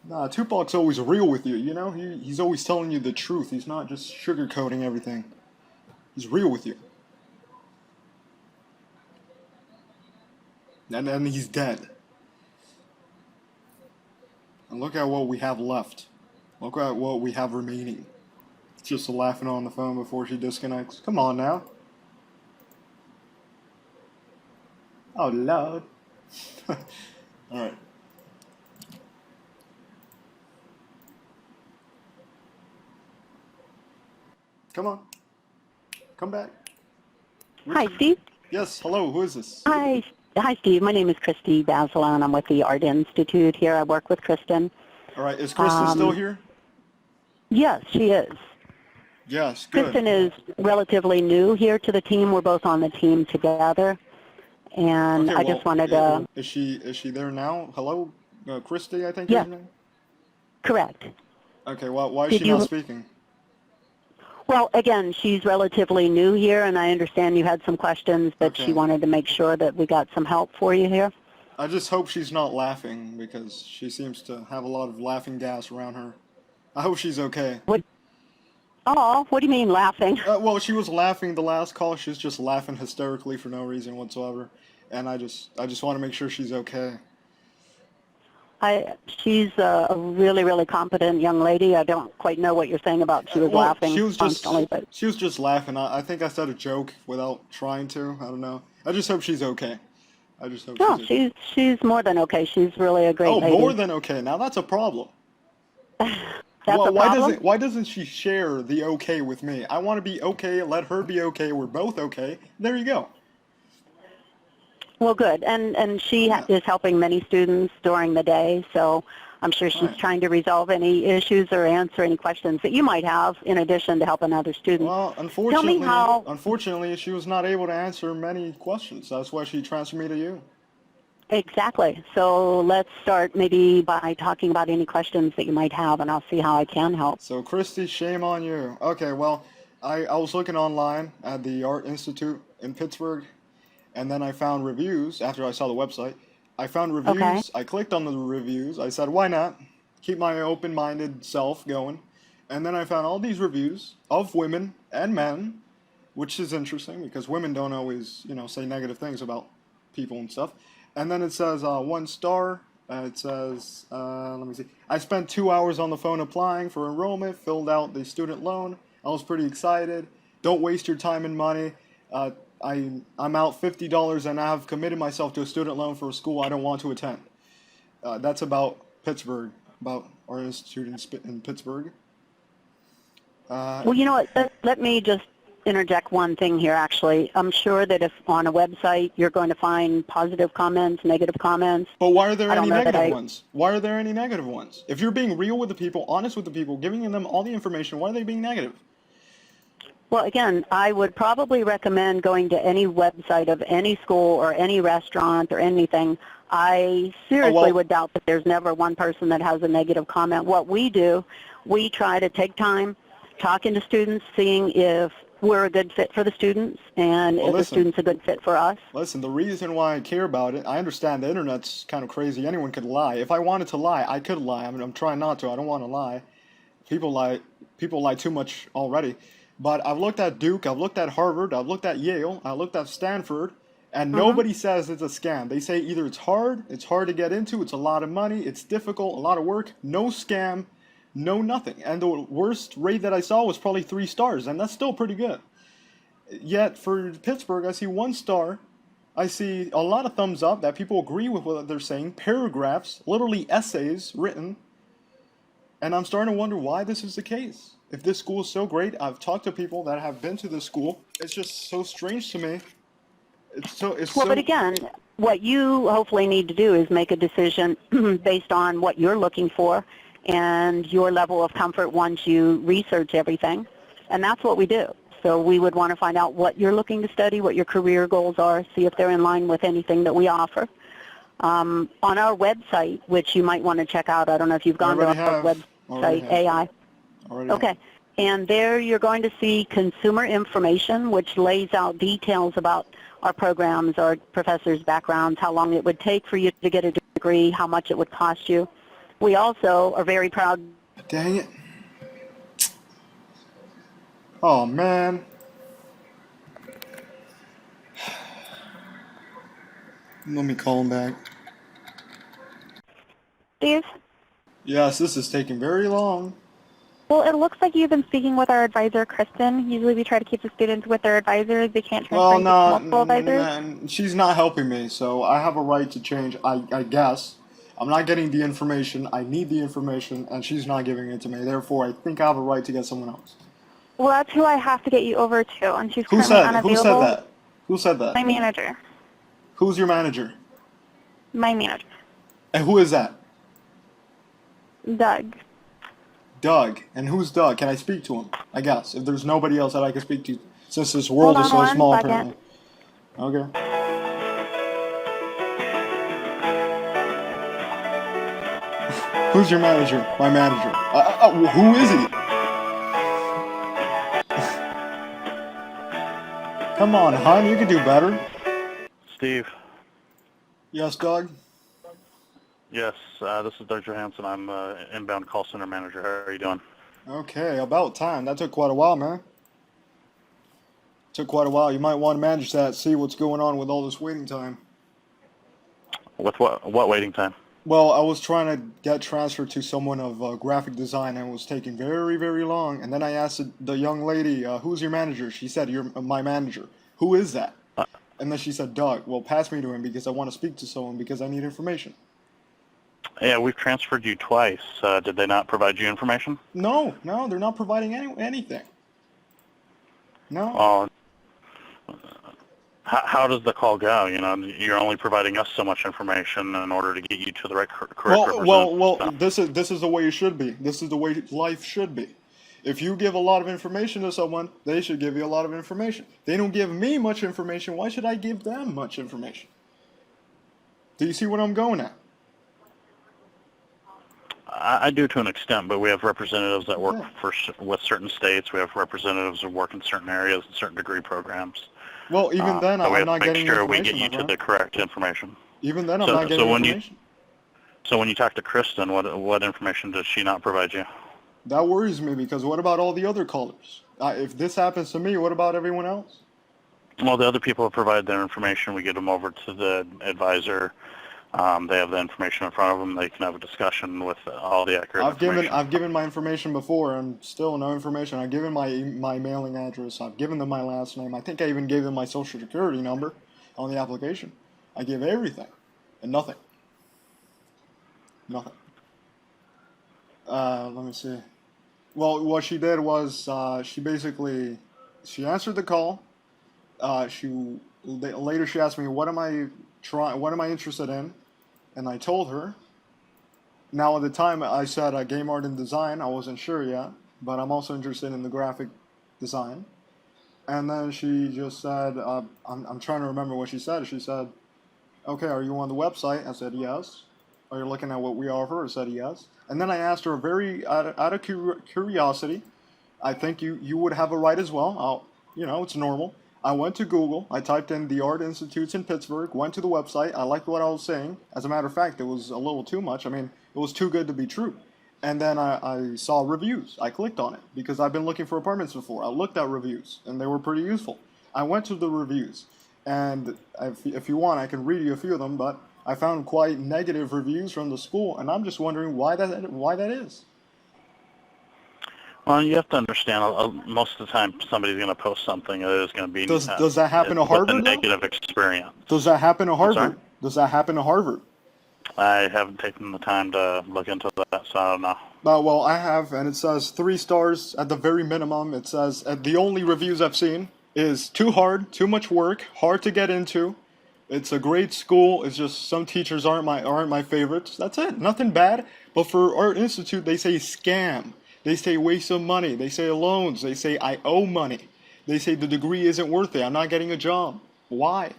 Nah, Tupac's always real with you, you know? He's always telling you the truth. He's not just sugarcoating everything. He's real with you. And then he's dead. And look at what we have left. Look at what we have remaining. Just laughing on the phone before she disconnects. Come on now. Oh, Lord. Alright. Come on. Come back. Hi, Steve. Yes, hello, who is this? Hi, Steve. My name is Christy Bazelon. I'm with the Art Institute here. I work with Kristen. Alright, is Kristen still here? Yes, she is. Yes, good. Kristen is relatively new here to the team. We're both on the team together. And Okay, I just wanted to... Is she there now? Hello? Christy, I think Yes. is her name? Correct. Okay, why is she not speaking? Well, again, she's relatively new here, and I understand you had some questions, but Okay. she wanted to make sure that we got some help for you here. I just hope she's not laughing, because she seems to have a lot of laughing gas around her. I hope she's okay. What do you mean laughing? Well, she was laughing the last call. She was just laughing hysterically for no reason whatsoever. And I just want to make sure she's okay. She's a really, really competent young lady. I don't quite know what you're saying about she was Well, laughing constantly, but she was just laughing. I think I said a joke without trying to. I don't know. I just hope she's okay. I just hope no, she's okay. she's more than okay. She's really a great Oh, lady. more than okay. Now that's a problem. That's a problem? Why doesn't she share the okay with me? I want to be okay. Let her be okay. We're both okay. There you go. Well, good. And she is helping many students during the day, so I'm sure she's trying to resolve any issues or answer any questions that you might have in addition to helping other students. Well, Tell me how... unfortunately, she was not able to answer many questions. That's why she transferred me to you. Exactly. So let's start maybe by talking about any questions that you might have, and I'll see how I can help. So, Christy, shame on you. Okay, well, I was looking online at the Art Institute in Pittsburgh, and then I found reviews after I saw the website. I found reviews. Okay. I clicked on the reviews. I said, why not? Keep my open-minded self going. And then I found all these reviews of women and men, which is interesting because women don't always, say negative things about people and stuff. And then it says 1 star. It says, let me see. I spent 2 hours on the phone applying for enrollment, filled out the student loan. I was pretty excited. Don't waste your time and money. I'm out $50 and I have committed myself to a student loan for a school I don't want to attend. That's about Pittsburgh, about our institute in Pittsburgh. Well, you know what? Let me just interject one thing here, actually. I'm sure that if on a website you're going to find positive comments, negative comments. But why are there I don't any know that negative ones? Why are there any negative ones? If you're being real with the people, honest with the people, giving them all the information, why are they being negative? Well, again, I would probably recommend going to any website of any school or any restaurant or anything. I seriously would doubt that there's never one person that has a negative comment. What we do, we try to take time talking to students, seeing if we're a good fit for the students and if the student's a good fit for us. Listen, the reason why I care about it, I understand the internet's kind of crazy. Anyone could lie. If I wanted to lie, I could lie. I mean, I'm trying not to. I don't want to lie. People lie too much already. But I've looked at Duke, I've looked at Harvard, I've looked at Yale, I've looked at Stanford, and nobody says it's a scam. They say either it's hard to get into, it's a lot of money, it's difficult, a lot of work, no scam, no nothing. And the worst rate that I saw was probably 3 stars, and that's still pretty good. Yet for Pittsburgh, I see 1 star. I see a lot of thumbs up that people agree with what they're saying, paragraphs, literally essays written, and I'm starting to wonder why this is the case. If this school is so great, I've talked to people that have been to this school. It's just so strange to me. Well, but again, what you hopefully need to do is make a decision based on what you're looking for and your level of comfort once you research everything, and that's what we do. So we would want to find out what you're looking to study, what your career goals are, see if they're in line with anything that we offer. On our website, which you might want to check out, I don't know if you've gone to our website, AI. Okay, and there you're going to see consumer information, which lays out details about our programs, our professors' backgrounds, how long it would take for you to get a degree, how much it would cost you. We also are very proud. Dang it. Oh, man. Let me call him back. Steve? Yes, this is taking very long. Well, it looks like you've been speaking with our advisor, Kristen. Usually we try to keep the students with their advisors. They can't transfer to multiple advisors. She's not helping me, so I have a right to change, I guess. I'm not getting the information. I need the information, and she's not giving it to me. Therefore, I think I have a right to get someone else. Well, that's who I have to get you over to, and she's Who currently said unavailable. that? Who said that? My manager. Who's your manager? My manager. And who is that? Doug. Doug. And who's Doug? Can I speak to him? I guess. If there's nobody else that I can speak to, since this world is so small, apparently. Okay. Who's your manager? My manager. Who is he? Come on, hon. You can do better. Steve. Yes, Doug? Yes, this is Doug Johansson. I'm inbound call center manager. How are you doing? Okay, about time. That took quite a while, man. Took quite a while. You might want to manage that, see what's going on with all this waiting time. With what waiting time? Well, I was trying to get transferred to someone of graphic design, and it was taking very, very long. And then I asked the young lady, who's your manager? She said, you're my manager. Who is that? And then she said, Doug. Well, pass me to him because I want to speak to someone because I need information. Yeah, we've transferred you twice. Did they not provide you information? No, they're not providing anything. No. How does the call go? You know, you're only providing us so much information in order to get you to the right correct representative. Well, this is the way it should be. This is the way life should be. If you give a lot of information to someone, they should give you a lot of information. They don't give me much information. Why should I give them much information? Do you see what I'm going at? I do to an extent, but we have representatives that work with certain states. We have representatives that work in certain areas and certain degree programs. Well, even then, I'm not getting information. We have to make sure we get you to the correct information. Even then, I'm not getting information. So when you talk to Kristen, what information does she not provide you? That worries me because what about all the other callers? If this happens to me, what about everyone else? Well, the other people provide their information. We get them over to the advisor. They have the information in front of them. They can have a discussion with all the accurate information. I've given my information before and still no information. I've given my mailing address. I've given them my last name. I think I even gave them my social security number on the application. I gave everything and nothing. Nothing. Let me see. Well, what she did was she answered the call. Later she asked me what am I interested in, and I told her. Now at the time I said game art and design. I wasn't sure yet, but I'm also interested in the graphic design. And then she just said, I'm trying to remember what she said. She said, okay, are you on the website? I said yes. Are you looking at what we offer? I said yes. And then I asked her very out of curiosity. I think you would have a right as well. It's normal. I went to Google. I typed in the Art Institutes in Pittsburgh, went to the website. I liked what I was saying. As a matter of fact, it was a little too much. I mean, it was too good to be true. And then I saw reviews. I clicked on it because I've been looking for apartments before. I looked at reviews, and they were pretty useful. I went to the reviews, and if you want, I can read you a few of them, but I found quite negative reviews from the school, and I'm just wondering why that is. Well, you have to understand, most of the time somebody's going to post something that is going to be Does that happen to with a Harvard, though? negative experience. Does that happen to I'm sorry? Harvard? Does that happen to Harvard? I haven't taken the time to look into that, so I don't know. Well, I have, and it says 3 stars at the very minimum. It says the only reviews I've seen is too hard, too much work, hard to get into. It's a great school. It's just some teachers aren't my favorites. That's it. Nothing bad. But for Art Institute, they say scam. They say waste of money. They say loans. They say I owe money. They say the degree isn't worth it. I'm not getting a job. Why?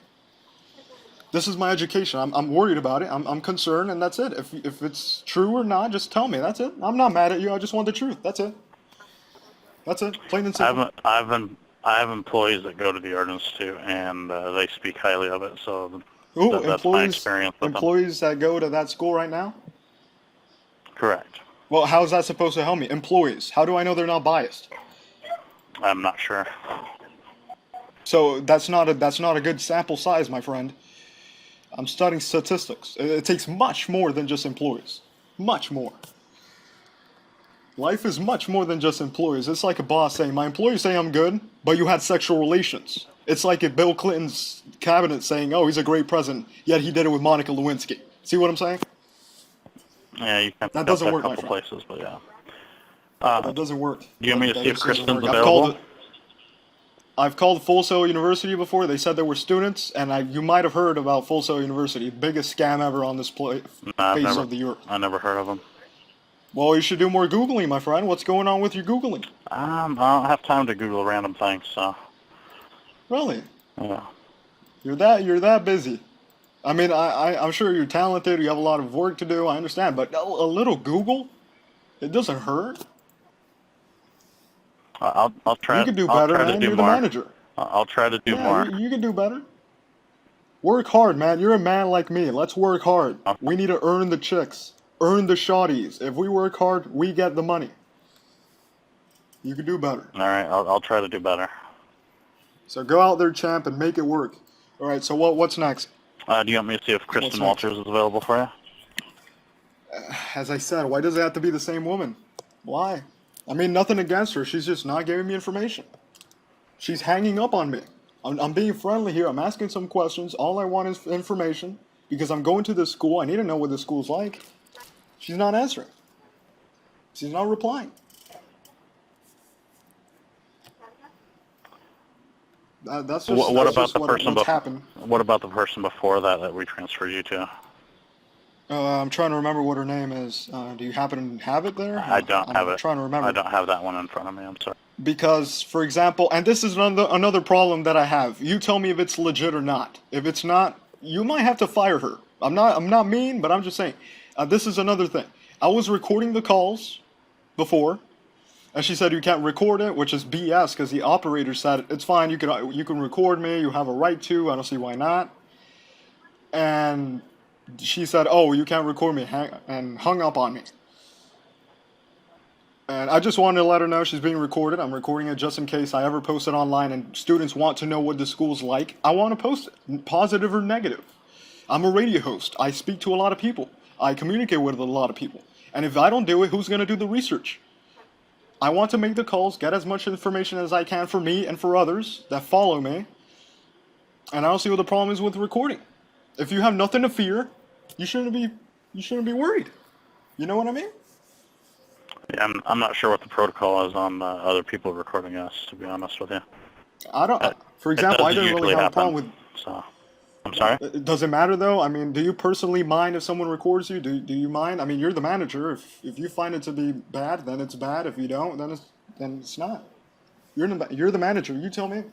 This is my education. I'm worried about it. I'm concerned, and that's it. If it's true or not, just tell me. That's it. I'm not mad at you. I just want the truth. That's it. That's it. Plain and simple. I have employees that go to the Art Institute, and they speak highly of it. So that's my experience with them. Employees that go to that school right now? Correct. Well, how is that supposed to help me? Employees. How do I know they're not biased? I'm not sure. So that's not a good sample size, my friend. I'm studying statistics. It takes much more than just employees. Much more. Life is much more than just employees. It's like a boss saying, my employees say I'm good, but you had sexual relations. It's like if Bill Clinton's cabinet saying, oh, he's a great president, yet he did it with Monica Lewinsky. See what I'm saying? Yeah, you can that doesn't work, a couple places, but yeah. That doesn't work. Do you want me to see if Kristen's available? I've called Full Sail University before. They said there were students, and you might have heard about Full Sail University, biggest scam ever on this face of the earth. I never heard of them. Well, you should do more Googling, my friend. What's going on with your Googling? I don't have time to Google random things, so. Really? Yeah. You're that busy. I mean, I'm sure you're talented. You have a lot of work to do. I understand, but a little Google, it doesn't hurt. I'll try. You can do better, man. You're the manager. I'll try to do more. You can do better. Work hard, man. You're a man like me. Let's work hard. Okay. We need to earn the chicks, earn the shawties. If we work hard, we get the money. You can do better. All right, I'll try to do better. So go out there, champ, and make it work. All right. So what's next? Do you want me to see if Kristen Walters is available for you? As I said, why does it have to be the same woman? Why? I mean, nothing against her. She's just not giving me information. She's hanging up on me. I'm being friendly here. I'm asking some questions. All I want is information because I'm going to this school. I need to know what this school's like. She's not answering. She's not replying. That's just what about the person what's happened. What about the person before that we transferred you to? I'm trying to remember what her name is. Do you happen to have it there? I don't have it. I'm trying to remember. I don't have that one in front of me. I'm sorry. Because, for example, and this is another problem that I have. You tell me if it's legit or not. If it's not, you might have to fire her. I'm not mean, but I'm just saying. This is another thing. I was recording the calls before, and she said you can't record it, which is BS because the operator said it's fine. You can record me. You have a right to. I don't see why not. And she said, oh, you can't record me, and hung up on me. And I just wanted to let her know she's being recorded. I'm recording it just in case I ever post it online and students want to know what the school's like. I want to post it, positive or negative. I'm a radio host. I speak to a lot of people. I communicate with a lot of people. And if I don't do it, who's going to do the research? I want to make the calls, get as much information as I can for me and for others that follow me. And I don't see what the problem is with recording. If you have nothing to fear, you shouldn't be worried. You know what I mean? Yeah, I'm not sure what the protocol is on other people recording us, to be honest with you. I don't. For example, I didn't really have a problem with. So, I'm sorry. Does it matter though? I mean, do you personally mind if someone records you? Do you mind? I mean, you're the manager. If you find it to be bad, then it's bad. If you don't, then it's not. You're the manager. You tell me.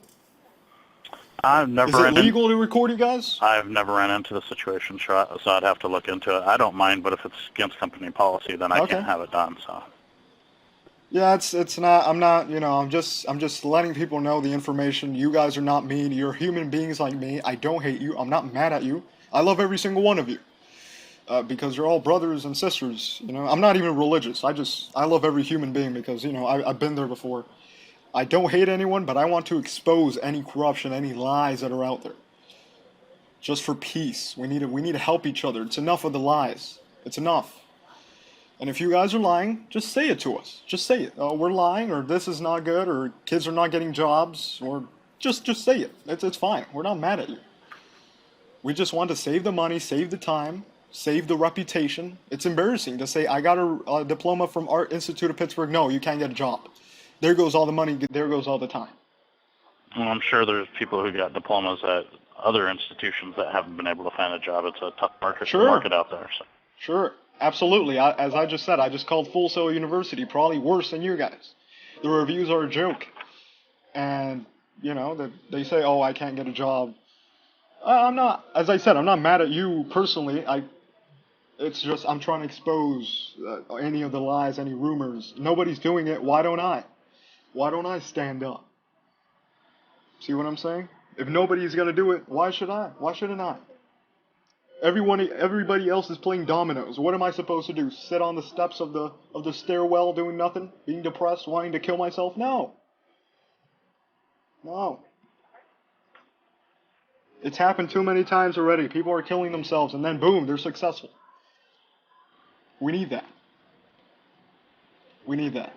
I've never. Is it legal to record you guys? I've never ran into the situation, so I'd have to look into it. I don't mind, but if it's against company policy, then I can't have it done. So. Yeah, it's not. I'm not. I'm just letting people know the information. You guys are not mean. You're human beings like me. I don't hate you. I'm not mad at you. I love every single one of you. Because you're all brothers and sisters. I'm not even religious. I love every human being because I've been there before. I don't hate anyone, but I want to expose any corruption, any lies that are out there. Just for peace. We need to help each other. It's enough of the lies. It's enough. And if you guys are lying, just say it to us. Just say it. Oh, we're lying, or this is not good, or kids are not getting jobs, or just say it. It's fine. We're not mad at you. We just want to save the money, save the time, save the reputation. It's embarrassing to say, I got a diploma from Art Institute of Pittsburgh. No, you can't get a job. There goes all the money. There goes all the time. Well, I'm sure there's people who got diplomas at other institutions that haven't been able to find a job. It's a tough market out there. So. Sure. Absolutely. As I just said, I just called Full Sail University, probably worse than you guys. The reviews are a joke. And, you know, they say, oh, I can't get a job. I'm not, as I said, I'm not mad at you personally. It's just I'm trying to expose any of the lies, any rumors. Nobody's doing it. Why don't I? Why don't I stand up? See what I'm saying? If nobody's going to do it, why should I? Why shouldn't I? Everybody else is playing dominoes. What am I supposed to do? Sit on the steps of the stairwell doing nothing? Being depressed, wanting to kill myself? No. No. It's happened too many times already. People are killing themselves and then boom, they're successful. We need that. We need that.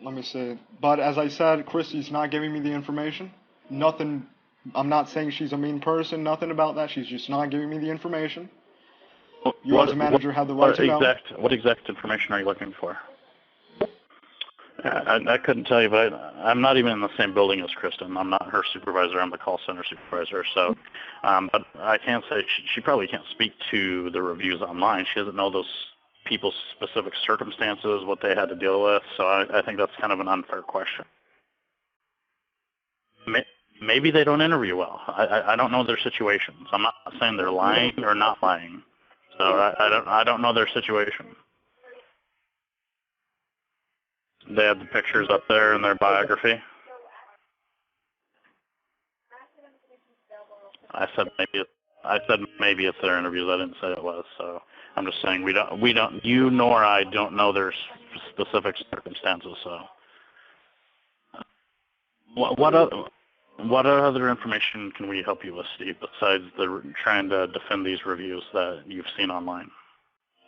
Let me see. But as I said, Christy's not giving me the information. Nothing. I'm not saying she's a mean person, nothing about that. She's just not giving me the information. You as a manager have the right to know. What exact information are you looking for? I couldn't tell you, but I'm not even in the same building as Kristen. I'm not her supervisor. I'm the call center supervisor. So, but I can say she probably can't speak to the reviews online. She doesn't know those people's specific circumstances, what they had to deal with. So I think that's kind of an unfair question. Maybe they don't interview well. I don't know their situations. I'm not saying they're lying or not lying. So I don't know their situation. They have the pictures up there in their biography. I said maybe it's their interviews. I didn't say it was. So I'm just saying we don't. You nor I don't know their specific circumstances. So what other information can we help you with, Steve, besides trying to defend these reviews that you've seen online?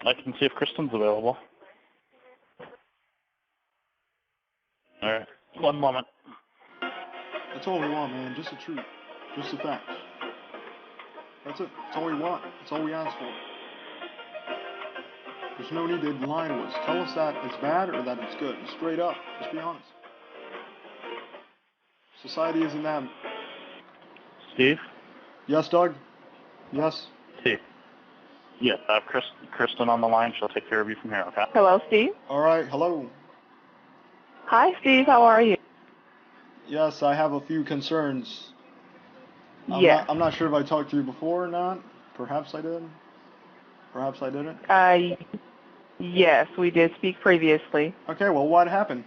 I can see if Kristen's available. All right, one moment. That's all we want, man. Just the truth. Just the facts. That's it. That's all we want. That's all we ask for. There's no need to lie to us. Tell us that it's bad or that it's good. Straight up. Just be honest. Society isn't that. Steve? Yes, Doug? Yes? Steve? Yes, I have Kristen on the line. She'll take care of you from here, okay? Hello, Steve. All right. Hello. Hi, Steve. How are you? Yes, I have a few concerns. I'm not sure if I talked to you before or not. Perhaps I did. Perhaps I didn't. Yes, we did speak previously. Okay, well, what happened?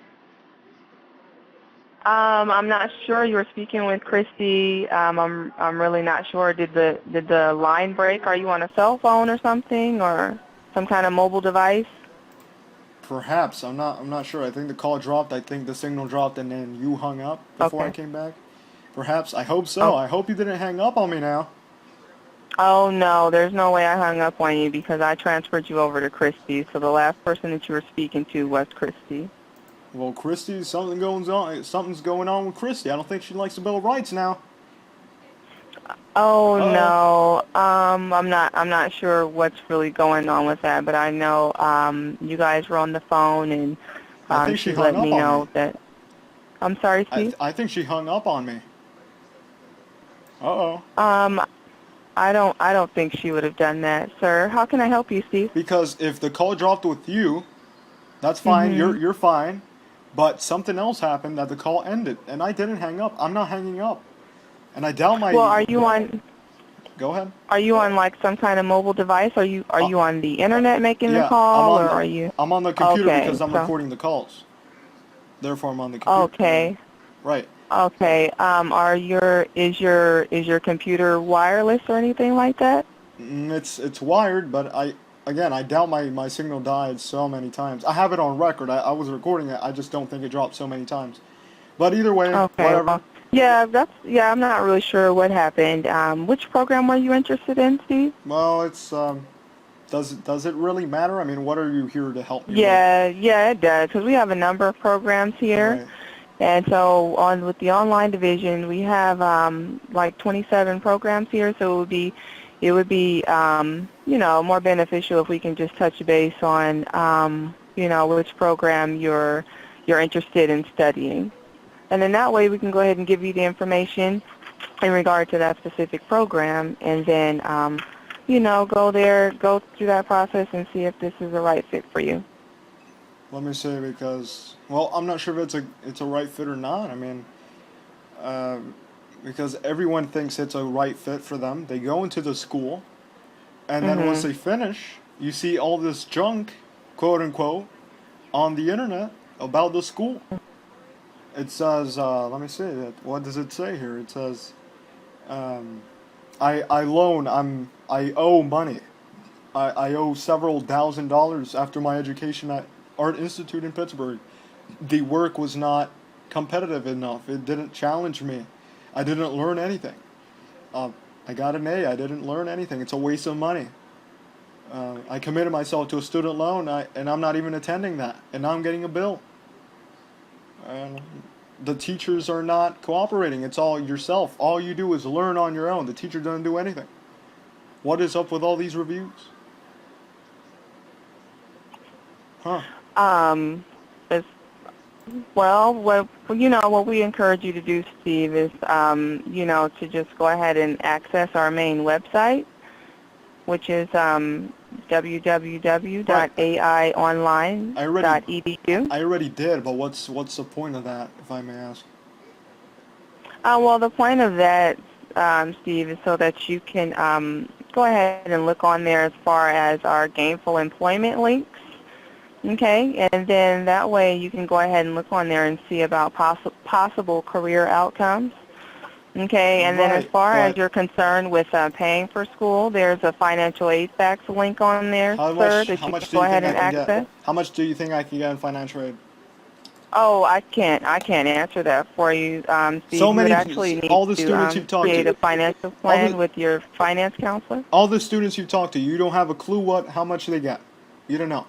I'm not sure. You were speaking with Christy. I'm really not sure. Did the line break? Are you on a cell phone or something, or some kind of mobile device? Perhaps. I'm not sure. I think the call dropped. I think the signal dropped, and then you hung up before I came back. Perhaps. I hope so. Oh. I hope you didn't hang up on me now. Oh, no. There's no way I hung up on you because I transferred you over to Christy. So the last person that you were speaking to was Christy. Well, Christy, something's going on with Christy. I don't think she likes the Bill of Rights now. Oh, no. I'm not sure what's really going on with that, but I know you guys were on the phone and I think she let hung me up on know me. that. I'm sorry, Steve? I think she hung up on me. Uh-oh. I don't think she would have done that, sir. How can I help you, Steve? Because if the call dropped with you, that's fine. Mm-hmm. You're fine. But something else happened that the call ended, and I didn't hang up. I'm not hanging up. And I doubt my... Well, are you on... Go ahead. Are you on like some kind of mobile device? Are you on the internet making the call, or are you? I'm on the computer Okay, because I'm so- recording the calls. Therefore, I'm on the computer. Okay. Right. Okay. Is your computer wireless or anything like that? It's wired, but I doubt my signal died so many times. I have it on record. I was recording it. I just don't think it dropped so many times. But either way, Okay. whatever. Well, I'm not really sure what happened. Which program were you interested in, Steve? Well, it's does it really matter? I mean, what are you here to help me Yeah, it does, because we have a number of programs with? here. Right. And so with the online division, we have like 27 programs here, so it would be more beneficial if we can just touch base on which program you're interested in studying. And then that way we can go ahead and give you the information in regard to that specific program, and then go through that process and see if this is the right fit for you. Let me see, because, well, I'm not sure if it's a right fit or not. I mean, because everyone thinks it's a right fit for them. They go into the school, and then once they finish, you see all this junk, quote unquote, on the internet about the school. It says, let me see, what does it say here? It says, I owe money. I owe several $1,000s after my education at Art Institute in Pittsburgh. The work was not competitive enough. It didn't challenge me. I didn't learn anything. I got an A. I didn't learn anything. It's a waste of money. I committed myself to a student loan, and I'm not even attending that. And now I'm getting a bill. And the teachers are not cooperating. It's all yourself. All you do is learn on your own. The teacher doesn't do anything. What is up with all these reviews? Huh. What we encourage you to do, Steve, is to just go ahead and access our main website, which is www.aionline.edu. I already did, but what's the point of that, if I may ask? Well, the point of that, Steve, is so that you can go ahead and look on there as far as our gainful employment links. Okay, and then that way you can go ahead and look on there and see about possible career outcomes. Okay, and then as far as you're concerned with paying for school, there's a financial aid facts link on there, sir, that you can go ahead and access. How much do you think I can get in financial aid? Oh, I can't answer that for you, Steve. So many, you would actually need all the students you've to talked create to, a financial plan with your finance counselor. All the students you've talked to, you don't have a clue how much they get. You don't know.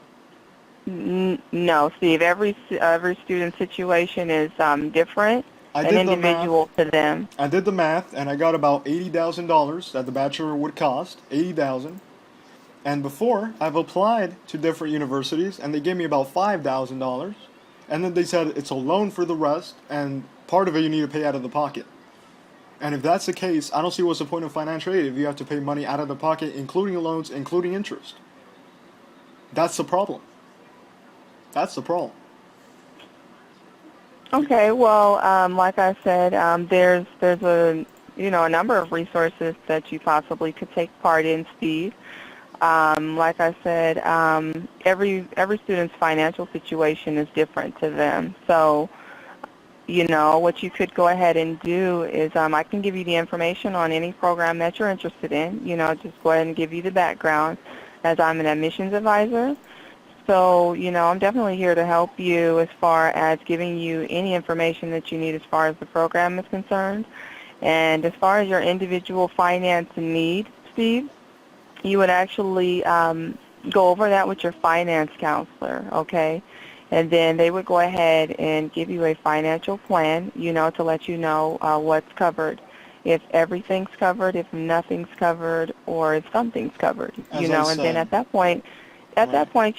No, Steve. Every student situation is different and individual to them. I did the math, and I got about $80,000 that the bachelor would cost, $80,000. And before, I've applied to different universities, and they gave me about $5,000. And then they said it's a loan for the rest, and part of it you need to pay out of the pocket. And if that's the case, I don't see what's the point of financial aid if you have to pay money out of the pocket, including loans, including interest. That's the problem. That's the problem. Okay, well, like I said, there's a number of resources that you possibly could take part in, Steve. Like I said, every student's financial situation is different to them. So, what you could go ahead and do is I can give you the information on any program that you're interested in. Just go ahead and give you the background, as I'm an admissions advisor. So, I'm definitely here to help you as far as giving you any information that you need as far as the program is concerned. And as far as your individual finance need, Steve, you would actually go over that with your finance counselor, okay? And then they would go ahead and give you a financial plan, to let you know what's covered. If everything's covered, if nothing's covered, or if something's covered, and then at that point,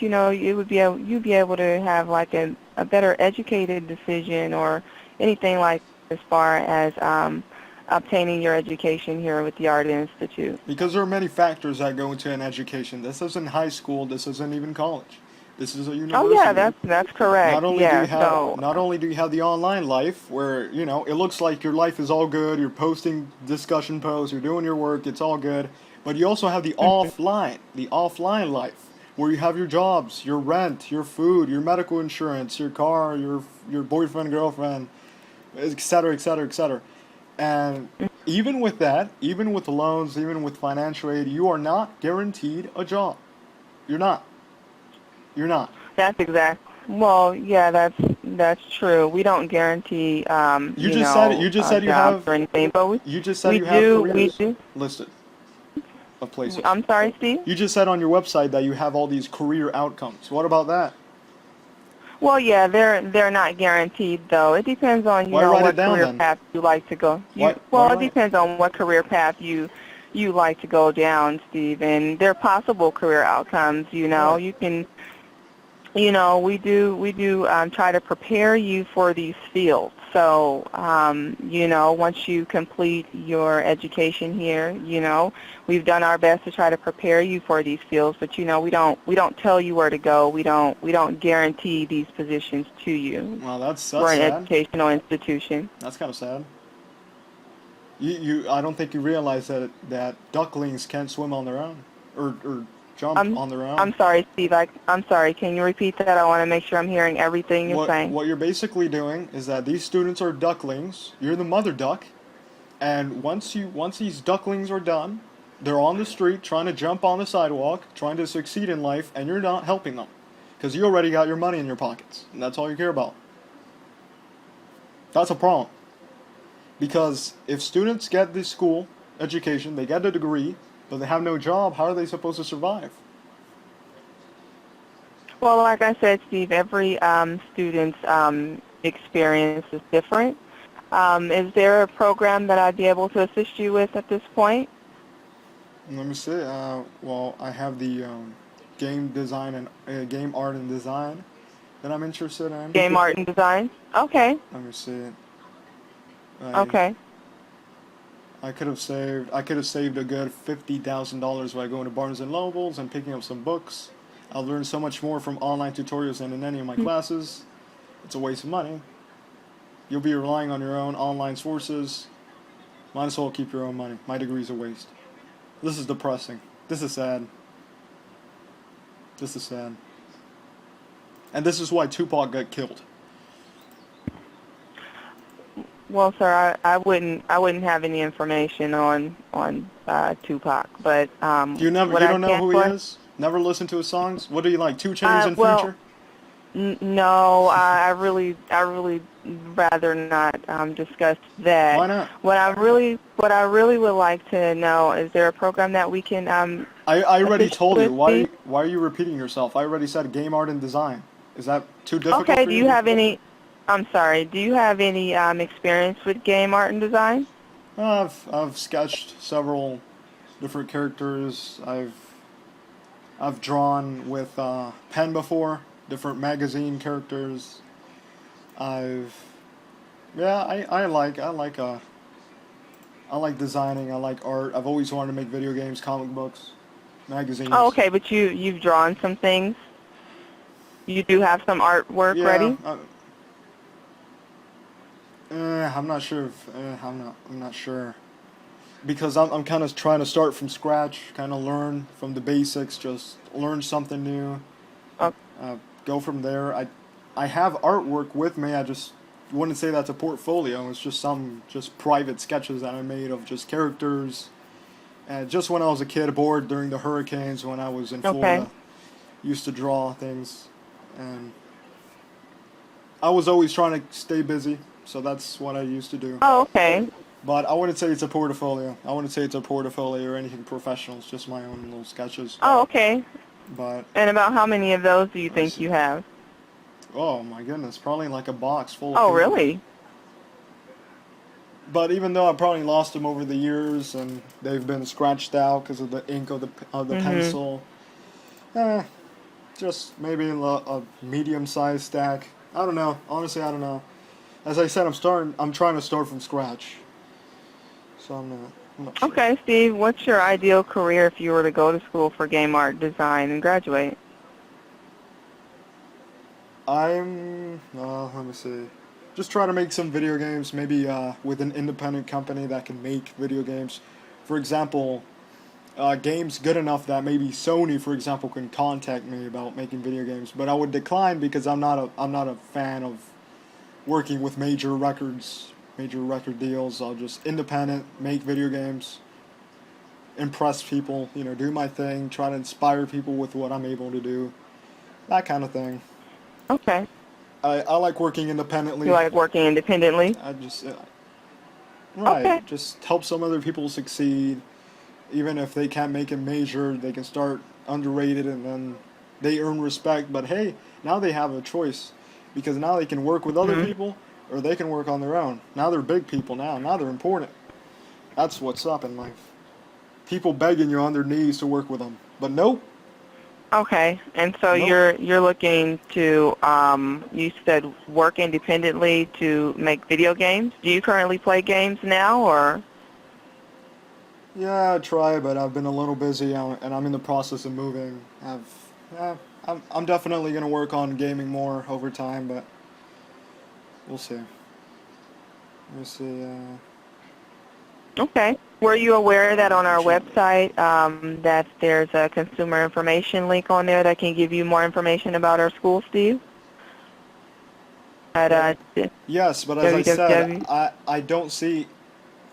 you'd be able to have like a better educated decision or anything like as far as obtaining your education here with the Art Institute. Because there are many factors that go into an education. This isn't high school. This isn't even college. This is a university. Oh yeah, that's correct. Not only do you have the online life where it looks like your life is all good. You're posting discussion posts. You're doing your work. It's all good. But you also have the offline life, where you have your jobs, your rent, your food, your medical insurance, your car, your boyfriend, girlfriend, etc., etc., etc. And even with that, even with loans, even with financial aid, you are not guaranteed a job. You're not. That's exact. Well, yeah, that's true. We don't guarantee you just said you jobs have or anything, but you just said you have careers we do listed. of places. I'm sorry, Steve? You just said on your website that you have all these career outcomes. What about that? Well, yeah, they're not guaranteed though. It depends on Why write it what down, career then? path you like to go. Why Well, it write? depends on what career path you like to go down, Steve. And there are possible career outcomes. Right. You can, we do try to prepare you for these fields. So, once you complete your education here, we've done our best to try to prepare you for these fields. But we don't tell you where to go. We don't guarantee these positions to you. Well, that's We're an sad. educational institution. That's kind of sad. I don't think you realize that ducklings can't swim on their own, or jump on their own. I'm sorry, Steve. I'm sorry. Can you repeat that? I want to make sure I'm hearing everything you're saying. What you're basically doing is that these students are ducklings. You're the mother duck, and once these ducklings are done, they're on the street trying to jump on the sidewalk, trying to succeed in life, and you're not helping them because you already got your money in your pockets, and that's all you care about. That's a problem. Because if students get the school education, they get a degree, but they have no job, how are they supposed to survive? Well, like I said, Steve, every student's experience is different. Is there a program that I'd be able to assist you with at this point? Let me see. Well, I have the game design and game art and design that I'm interested in. Game art and design? Okay. Let me see. Okay. I could have saved a good $50,000 by going to Barnes and Nobles and picking up some books. I'll learn so much more from online tutorials than in any of my classes. It's a waste of money. You'll be relying on your own online sources. Might as well keep your own money. My degree's a waste. This is depressing. This is sad. This is sad. And this is why Tupac got killed. Well, sir, I wouldn't have any information on Tupac, but You don't know who he is? Never listened to his songs? What do you like? 2 Chainz and well, Future? No, I really rather not discuss that. Why not? What I really would like to know is there a program that we can I already told you. with Why are you repeating yourself? I already said game art and design. Is that too difficult Okay, for do you? you have any I'm sorry, do you have any experience with game art and design? I've sketched several different characters. I've drawn with pen before, different magazine characters. I like designing. I like art. I've always wanted to make video games, comic books, magazines. Oh, okay, but you've drawn some things. You do have some artwork ready? I'm not sure if I'm not sure because I'm kind of trying to start from scratch, kind of learn from the basics, just learn something new. Go from there. I have artwork with me. I just wouldn't say that's a portfolio. It's just just private sketches that I made of just characters. And just when I was a kid, bored during the hurricanes when I was in Florida, used to draw things, and I was always trying to stay busy. So that's what I used to do. Oh, okay. But I wouldn't say it's a portfolio. I wouldn't say it's a portfolio or anything professional. It's just my own little sketches. Oh, okay. But and about how many of those do you think you have? Oh my goodness, probably like a box full. Oh, really? But even though I probably lost them over the years and they've been scratched out because of the ink of the pencil, just maybe a medium-sized stack. I don't know. Honestly, I don't know. As I said, I'm trying to start from scratch. So I'm not sure. Okay, Steve, what's your ideal career if you were to go to school for game art design and graduate? Let me see. Just try to make some video games, maybe with an independent company that can make video games. For example, games good enough that maybe Sony, for example, can contact me about making video games. But I would decline because I'm not a fan of working with major record deals. I'll just independent, make video games, impress people, do my thing, try to inspire people with what I'm able to do, that kind of thing. Okay. I like working independently. You like working independently? I just Okay. just help some other people succeed. even if they can't make it major, they can start underrated and then they earn respect. But hey, now they have a choice because now they can work with other people or they can work on their own. Now they're big people now. Now they're important. That's what's up in life. People begging you on their knees to work with them. But nope. Okay, and so Nope. you're looking to you said work independently to make video games. Do you currently play games now, or? Yeah, I try, but I've been a little busy and I'm in the process of moving. I'm definitely going to work on gaming more over time, but we'll see. We'll see. Okay. Were you aware that on our website that there's a consumer information link on there that can give you more information about our school, Steve? At Yes, but as I www. said, I don't see.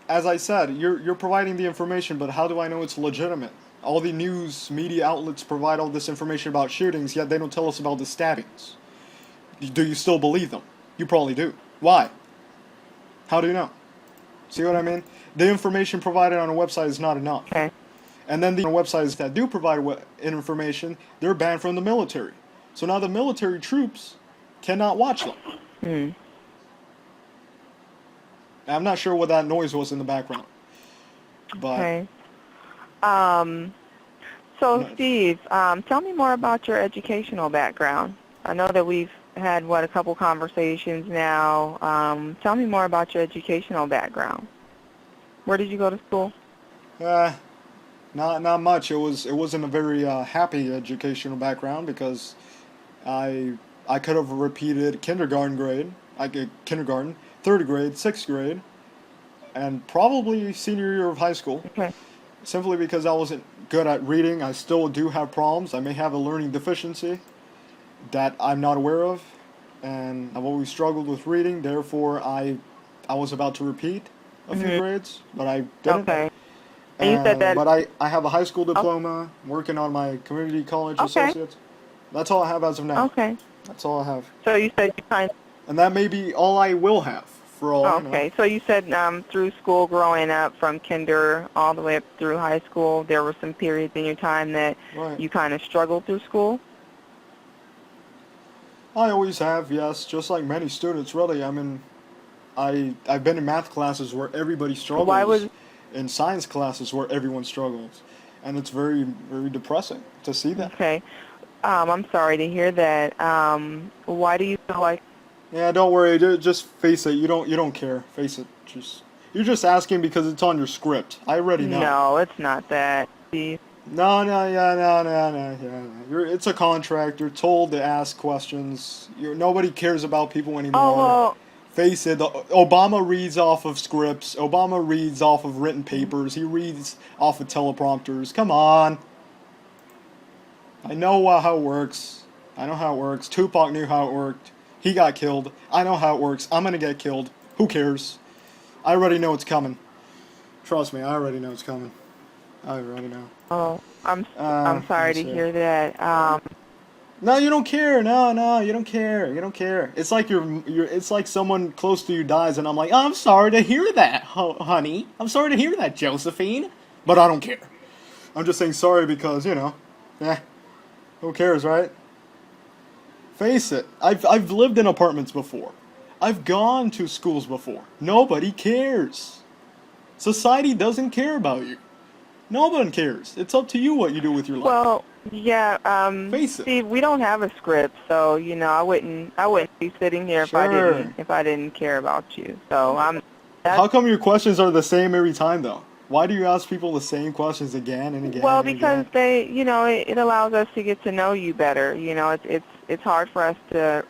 As I said, you're providing the information, but how do I know it's legitimate? All the news media outlets provide all this information about shootings, yet they don't tell us about the stabbings. Do you still believe them? You probably do. Why? How do you know? See what I mean? The information provided on a website is not enough. Okay. And then the websites that do provide information, they're banned from the military. So now the military troops cannot watch them. Hmm. I'm not sure what that noise was in the background. But Okay. So no, Steve, tell me more about your educational background. I know that we've had, a couple conversations now. Tell me more about your educational background. Where did you go to school? not much. It wasn't a very happy educational background because I could have repeated kindergarten grade, kindergarten, third grade, sixth grade, and probably senior year of high school. Okay. Simply because I wasn't good at reading. I still do have problems. I may have a learning deficiency that I'm not aware of, and I've always struggled with reading. Therefore, I was about to repeat a few grades, but I didn't. Okay. And you said that. But I have a high school Oh, diploma, working on my community college okay. associates. That's all I have as of now. Okay. That's all I have. So you said you kind. And that may be all I will have, for all I know. Okay. So you said through school, growing up from kinder all the way up through high school, there were some periods in your time that Right. you kind of struggled through school. I always have, yes, just like many students, really. I mean, I've been in math classes where everybody struggles, Why was? in science classes where everyone struggles, and it's very, very depressing to see that. Okay. I'm sorry to hear that. Why do you feel like? Yeah, don't worry, just face it. You don't care. Face it. You're just asking because it's on your script. I already know. No, it's not that. Steve. No, it's a contract. You're told to ask questions. Nobody cares about people anymore. Oh well. Face it, Obama reads off of scripts. Obama reads off of written papers. He reads off of teleprompters. Come on. I know how it works. I know how it works. Tupac knew how it worked. He got killed. I know how it works. I'm going to get killed. Who cares? I already know it's coming. Trust me, I already know it's coming. I already know. Oh, I'm sorry to let's see. hear that. No, you don't care. No, you don't care. You don't care. It's like it's like someone close to you dies, and I'm like, I'm sorry to hear that, honey. I'm sorry to hear that, Josephine. But I don't care. I'm just saying sorry because who cares, right? Face it. I've lived in apartments before. I've gone to schools before. Nobody cares. Society doesn't care about you. No one cares. It's up to you what you do with your life. Well, yeah. Face it. Steve, we don't have a script, so I wouldn't be sitting here Sure. if I didn't care about you. So How come your questions are the same every time, though? Why do you ask people the same questions again and again? Well, and because again? it allows us to get to know you better. It's hard for us to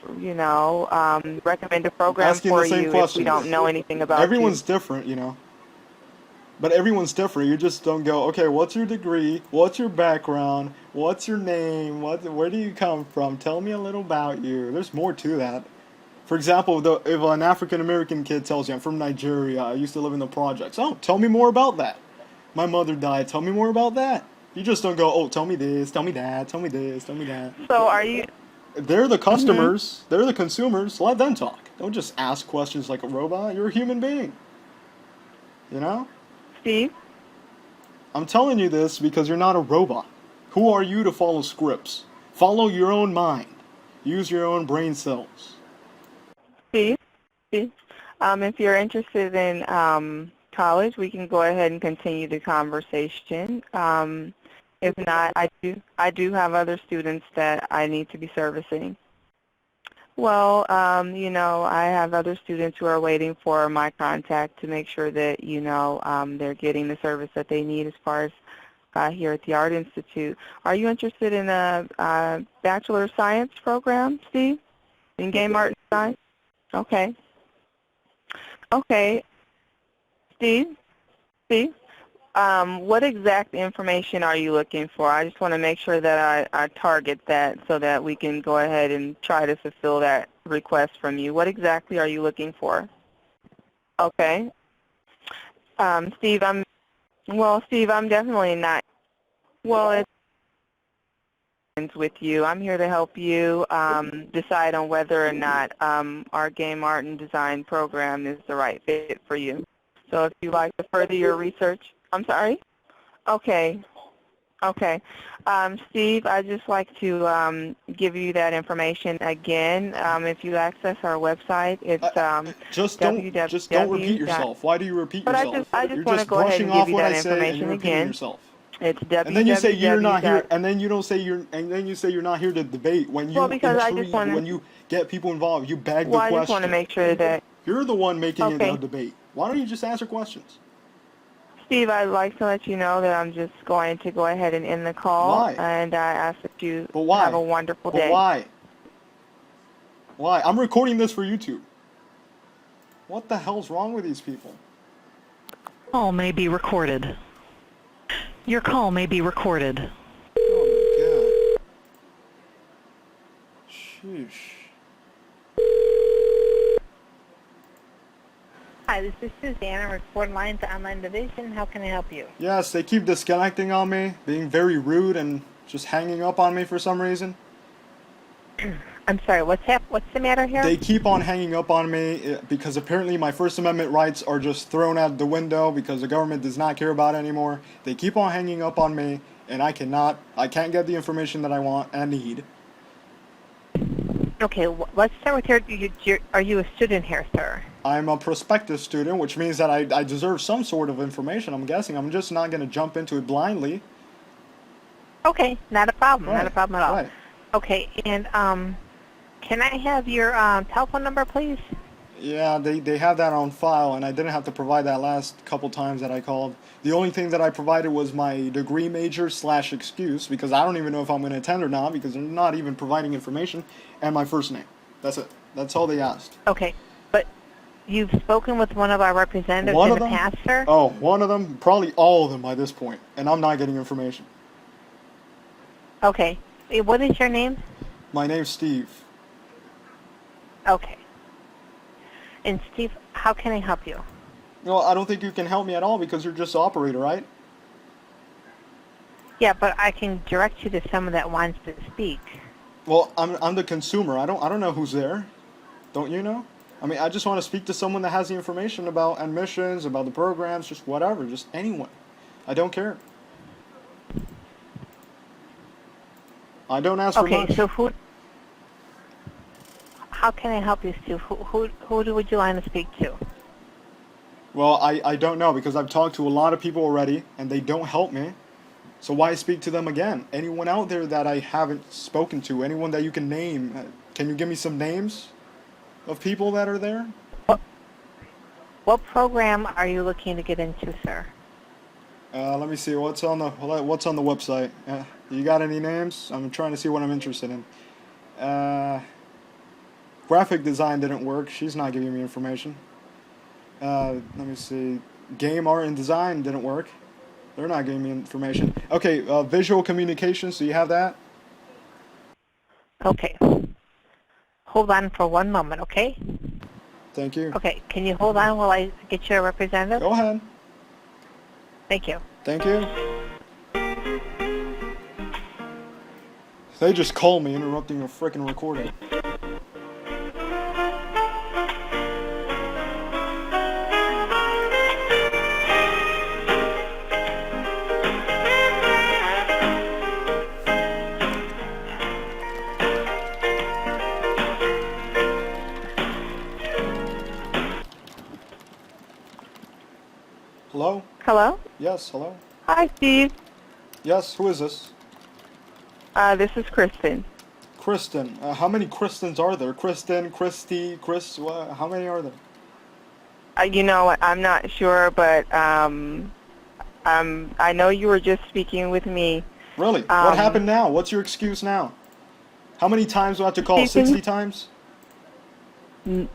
recommend a program Asking for the same you if questions. we don't know anything about Everyone's you. different. But everyone's different. You just don't go, okay, what's your degree? What's your background? What's your name? Where do you come from? Tell me a little about you. There's more to that. For example, if an African-American kid tells you, I'm from Nigeria, I used to live in the projects. Oh, tell me more about that. My mother died. Tell me more about that. You just don't go, oh, tell me this, tell me that, tell me this, tell me that. So are you? They're the customers. They're the consumers. Let them talk. Don't just ask questions like a robot. You're a human being. You know? Steve? I'm telling you this because you're not a robot. Who are you to follow scripts? Follow your own mind. Use your own brain cells. Steve, if you're interested in college, we can go ahead and continue the conversation. If not, I do have other students that I need to be servicing. Well, I have other students who are waiting for my contact to make sure that, they're getting the service that they need as far as here at the Art Institute. Are you interested in a Bachelor of Science program, Steve, in game art and design? Okay. Okay. Steve, what exact information are you looking for? I just want to make sure that I target that so that we can go ahead and try to fulfill that request from you. What exactly are you looking for? Okay. Steve, I'm definitely not. Well, it's with you. I'm here to help you decide on whether or not our game art and design program is the right fit for you. So if you'd like to further your research, I'm sorry? Okay. Okay. Steve, I'd just like to give you that information again. If you access our website, it's Just don't repeat yourself. Why do you repeat but yourself? I just You're want to just go ahead brushing and give off you what that I say and information you're repeating again. yourself. It's www. And then you say you're not here, and then you don't say you're not here to debate. When you when you get people involved, you beg the question. I just want to make sure that You're the one making it Okay. a debate. Why don't you just answer questions? Steve, I'd like to let you know that I'm just going to go ahead and end the call. Why? And I ask that you But why? have a wonderful But day. why? Why? I'm recording this for YouTube. What the hell's wrong with these people? Call may be recorded. Your call may be recorded. Oh my god. Sheesh. Hi, this is Suzanne. I record line to Online Division. How can I help you? Yes, they keep disconnecting on me, being very rude and just hanging up on me for some reason. I'm sorry, what's the matter here? They keep on hanging up on me because apparently my First Amendment rights are just thrown out the window because the government does not care about it anymore. They keep on hanging up on me and I can't get the information that I want and need. Okay, let's start with are you a student here, sir? I'm a prospective student, which means that I deserve some sort of information, I'm guessing. I'm just not going to jump into it blindly. Okay, not a problem. Right. Not a problem at all. Right. Okay, and can I have your telephone number, please? Yeah, they have that on file, and I didn't have to provide that last couple times that I called. The only thing that I provided was my degree major / excuse, because I don't even know if I'm going to attend or not, because they're not even providing information, and my first name. That's it. That's all they asked. Okay, but you've spoken with one of our representatives One in of the them? past, sir? Oh, one of them? Probably all of them by this point, and I'm not getting information. Okay, what is your name? My name's Steve. Okay. And Steve, how can I help you? Well, I don't think you can help me at all because you're just the operator, right? Yeah, but I can direct you to someone that wants to speak. Well, I'm the consumer. I don't know who's there. Don't you know? I mean, I just want to speak to someone that has the information about admissions, about the programs, just whatever, just anyone. I don't care. I don't ask for much. Okay, so how can I help you, Steve? Who would you like to speak to? Well, I don't know because I've talked to a lot of people already and they don't help me. So why speak to them again? Anyone out there that I haven't spoken to? Anyone that you can name? Can you give me some names of people that are there? What program are you looking to get into, sir? Let me see. What's on the website? You got any names? I'm trying to see what I'm interested in. Graphic design didn't work. She's not giving me information. Let me see. Game art and design didn't work. They're not giving me information. Okay, visual communications. Do you have that? Okay. Hold on for one moment, okay? Thank you. Okay, can you hold on while I get your representative? Go ahead. Thank you. Thank you. They just called me interrupting a freaking recording. Hello? Yes, hello? Hi, Steve. Yes, who is this? This is Kristen. Kristen. How many Kristens are there? Kristen, Christy, Chris, what? How many are there? You know what? I'm not sure, but I know you were just speaking with me. Really? What happened now? What's your excuse now? How many times do I have to call? 60 times?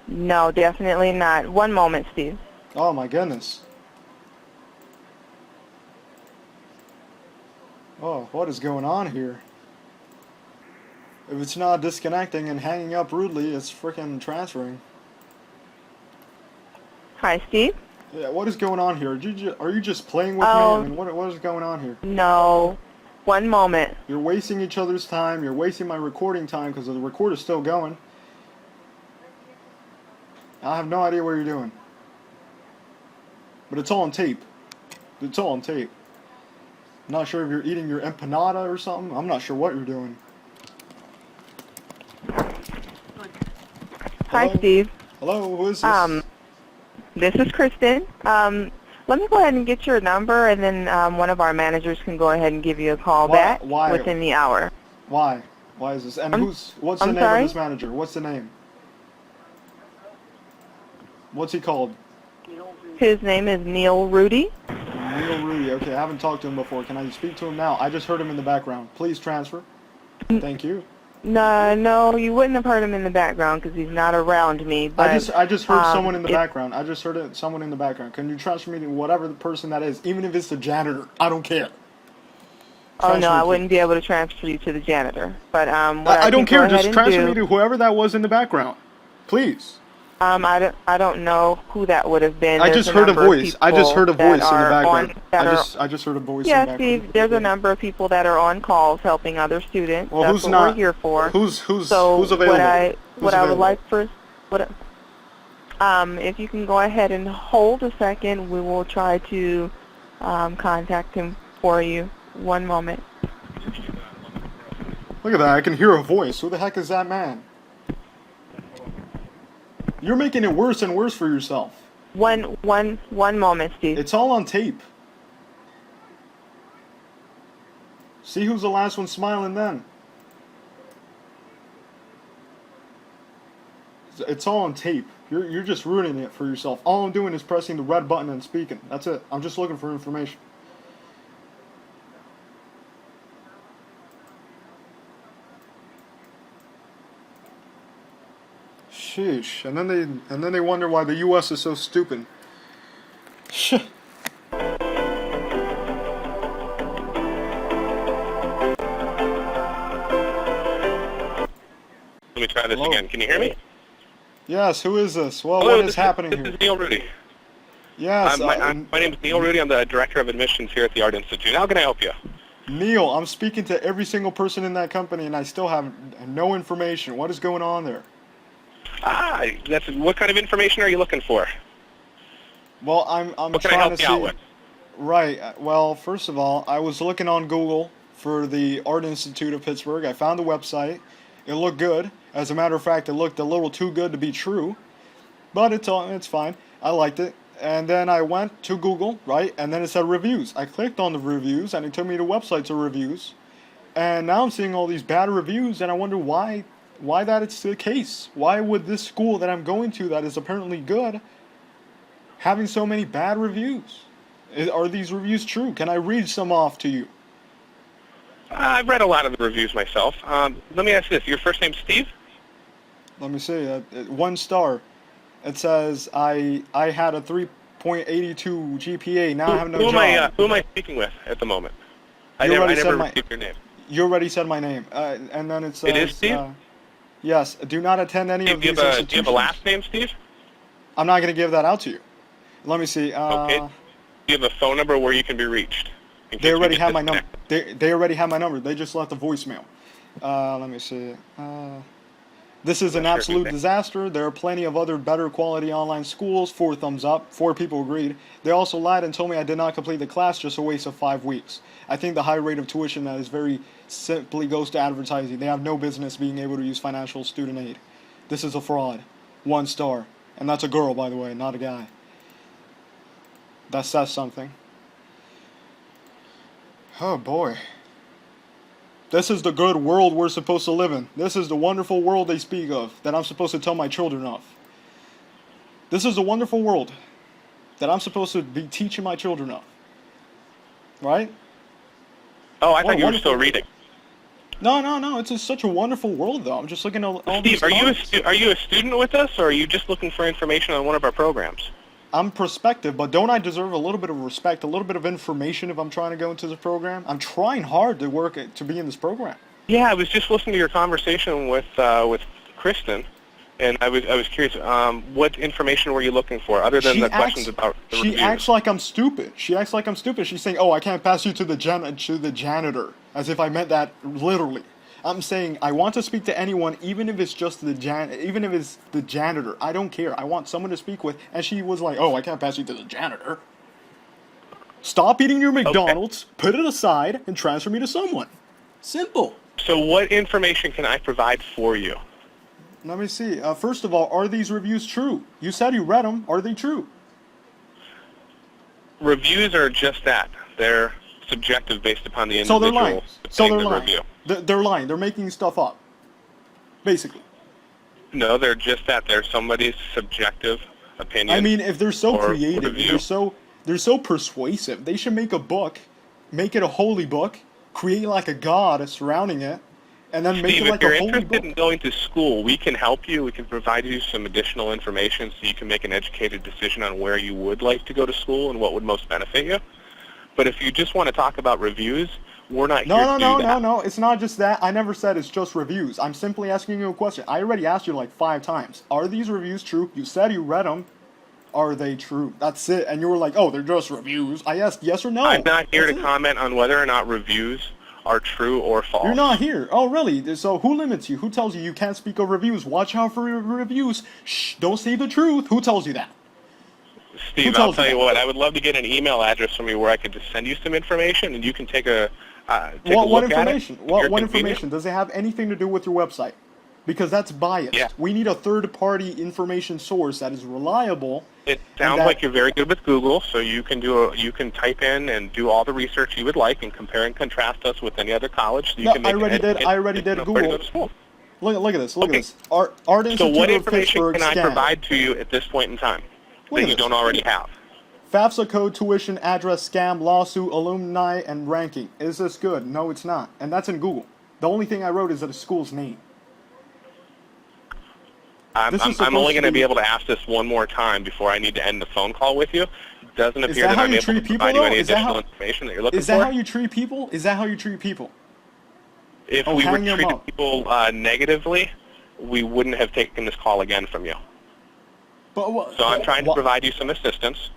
No, definitely not. One moment, Steve. Oh my goodness. Oh, what is going on here? If it's not disconnecting and hanging up rudely, it's freaking transferring. Hi, Steve. Yeah, what is going on here? Are you just playing with me? I mean, what is going on here? No. One moment. You're wasting each other's time. You're wasting my recording time because the recorder's still going. I have no idea what you're doing. But it's all on tape. It's all on tape. I'm not sure if you're eating your empanada or something. I'm not sure what you're doing. Hi, Hello? Steve. Hello, who is this? This is Kristen. Let me go ahead and get your number, and then one of our managers can go ahead and give you a call back within the hour. Why? Why is this? And what's the name of this manager? What's the name? What's he called? His name is Neil Rudy. Neil Rudy. Okay, I haven't talked to him before. Can I speak to him now? I just heard him in the background. Please transfer. Thank you. No, you wouldn't have heard him in the background because he's not around me. But I just heard someone in the background. I just heard someone in the background. Can you transfer me to whatever the person that is, even if it's the janitor? I don't care. Oh no, I wouldn't be able to transfer you to the janitor. But what I don't care. Just transfer me to whoever that was in the background, please. I don't know who that would have been. I just heard a voice. I just heard a voice in the background. I just heard a voice in the background. Yeah, Steve, there's a number of people that are on calls helping other students. Well, That's who's what we're here for. Who's so available? What I would like for, if you can go ahead and hold a second, we will try to contact him for you. One moment. Look at that. I can hear a voice. Who the heck is that man? You're making it worse and worse for yourself. One moment, Steve. It's all on tape. See who's the last one smiling then. It's all on tape. You're just ruining it for yourself. All I'm doing is pressing the red button and speaking. That's it. I'm just looking for information. Sheesh. And then they wonder why the U.S. is so stupid. Shh. Let me try this again. Can you hear me? Yes, who is this? Well, Hello, what is happening here? This is Neil Rudy. Yes. My name is Neil Rudy. I'm the Director of Admissions here at the Art Institute. How can I help you? Neil, I'm speaking to every single person in that company, and I still have no information. What is going on there? What kind of information are you looking for? Well, I'm what can I trying help to you see. out with? Right. Well, first of all, I was looking on Google for the Art Institute of Pittsburgh. I found the website. It looked good. As a matter of fact, it looked a little too good to be true. But it's fine. I liked it. And then I went to Google, right? And then it said reviews. I clicked on the reviews, and it took me to websites of reviews. And now I'm seeing all these bad reviews, and I wonder why that it's the case. Why would this school that I'm going to that is apparently good having so many bad reviews? Are these reviews true? Can I read some off to you? I've read a lot of the reviews myself. Let me ask you this. Your first name's Steve? Let me see. 1 star. It says I had a 3.82 GPA. Now I have no job. Who am I speaking with at the moment? I You never already said received your name. You already said my name. And then it says... It is Steve? Yes. Do not attend any of these institutions. Do you have a last name, Steve? I'm not going to give that out to you. Let me see. Okay. Do you have a phone number where you can be reached? They already have my number. They already have my number. They just left a voicemail. Let me see. This is an absolute disaster. There are plenty of other better quality online schools. 4 thumbs up. 4 people agreed. They also lied and told me I did not complete the class, just a waste of 5 weeks. I think the high rate of tuition that is very simply goes to advertising. They have no business being able to use financial student aid. This is a fraud. 1 star. And that's a girl, by the way, not a guy. That says something. Oh boy. This is the good world we're supposed to live in. This is the wonderful world they speak of, that I'm supposed to tell my children of. This is the wonderful world that I'm supposed to be teaching my children of. Right? Oh, I thought you were still reading. No. It's such a wonderful world, though. I'm just looking at all these Steve, are you a student with us, or are you just looking for information on one of our programs? I'm prospective, but don't I deserve a little bit of respect, a little bit of information if I'm trying to go into this program? I'm trying hard to be in this program. Yeah, I was just listening to your conversation with Kristen, and I was curious. What information were you looking for, other than the questions about the reviews? She acts like I'm stupid. She's saying, "Oh, I can't pass you to the janitor," as if I meant that literally. I'm saying I want to speak to anyone, even if it's just the janitor. I don't care. I want someone to speak with. And she was like, "Oh, I can't pass you to the janitor. Stop eating your McDonald's, put it aside, and transfer me to someone." Simple. So what information can I provide for you? Let me see. First of all, are these reviews true? You said you read them. Are they true? Reviews are just that. They're subjective based upon the individual. So they're lying. So they're lying. Review. They're lying. They're making stuff up. Basically. No, they're just that. They're somebody's subjective opinion. I mean, if they're so creative, review. they're so persuasive, they should make a book, make it a holy book, create like a god surrounding it, and then make it like a holy book. If you're interested in going to school, we can help you. We can provide you some additional information so you can make an educated decision on where you would like to go to school and what would most benefit you. But if you just want to talk about reviews, we're not here to do that. No. It's not just that. I never said it's just reviews. I'm simply asking you a question. I already asked you like 5 times. Are these reviews true? You said you read them. Are they true? That's it. And you were like, oh, they're just reviews. I asked yes or no. I'm not here to comment on whether or not reviews are true or false. You're not here. Oh, really? So who limits you? Who tells you you can't speak of reviews? Watch out for reviews. Shh, don't say the truth. Who tells you that? Steve, I'll tell you what. I would love to get an email address from you where I could just send you some information and you can take a what look information? at it. What information? Does it have anything to do with your website? Because that's biased. Yeah. We need a third-party information source that is reliable. It sounds like you're very good with Google, so you can type in and do all the research you would like and compare and contrast us with any other college. So you can make I already did Google. Look at this. Look at this. Art Institute So what of information Pittsburgh can I scam. provide to you at this point in time that you don't already have? FAFSA code, tuition, address, scam, lawsuit, alumni, and ranking. Is this good? No, it's not. And that's in Google. The only thing I wrote is the school's name. I'm only going to be able to ask this one more time before I need to end the phone call with you. It doesn't appear that I'm able to provide you any additional information that you're looking for. Is that how you treat people? Is that how you treat people? If we were treating people negatively, we wouldn't have taken this call again from you. So I'm trying to provide you some assistance.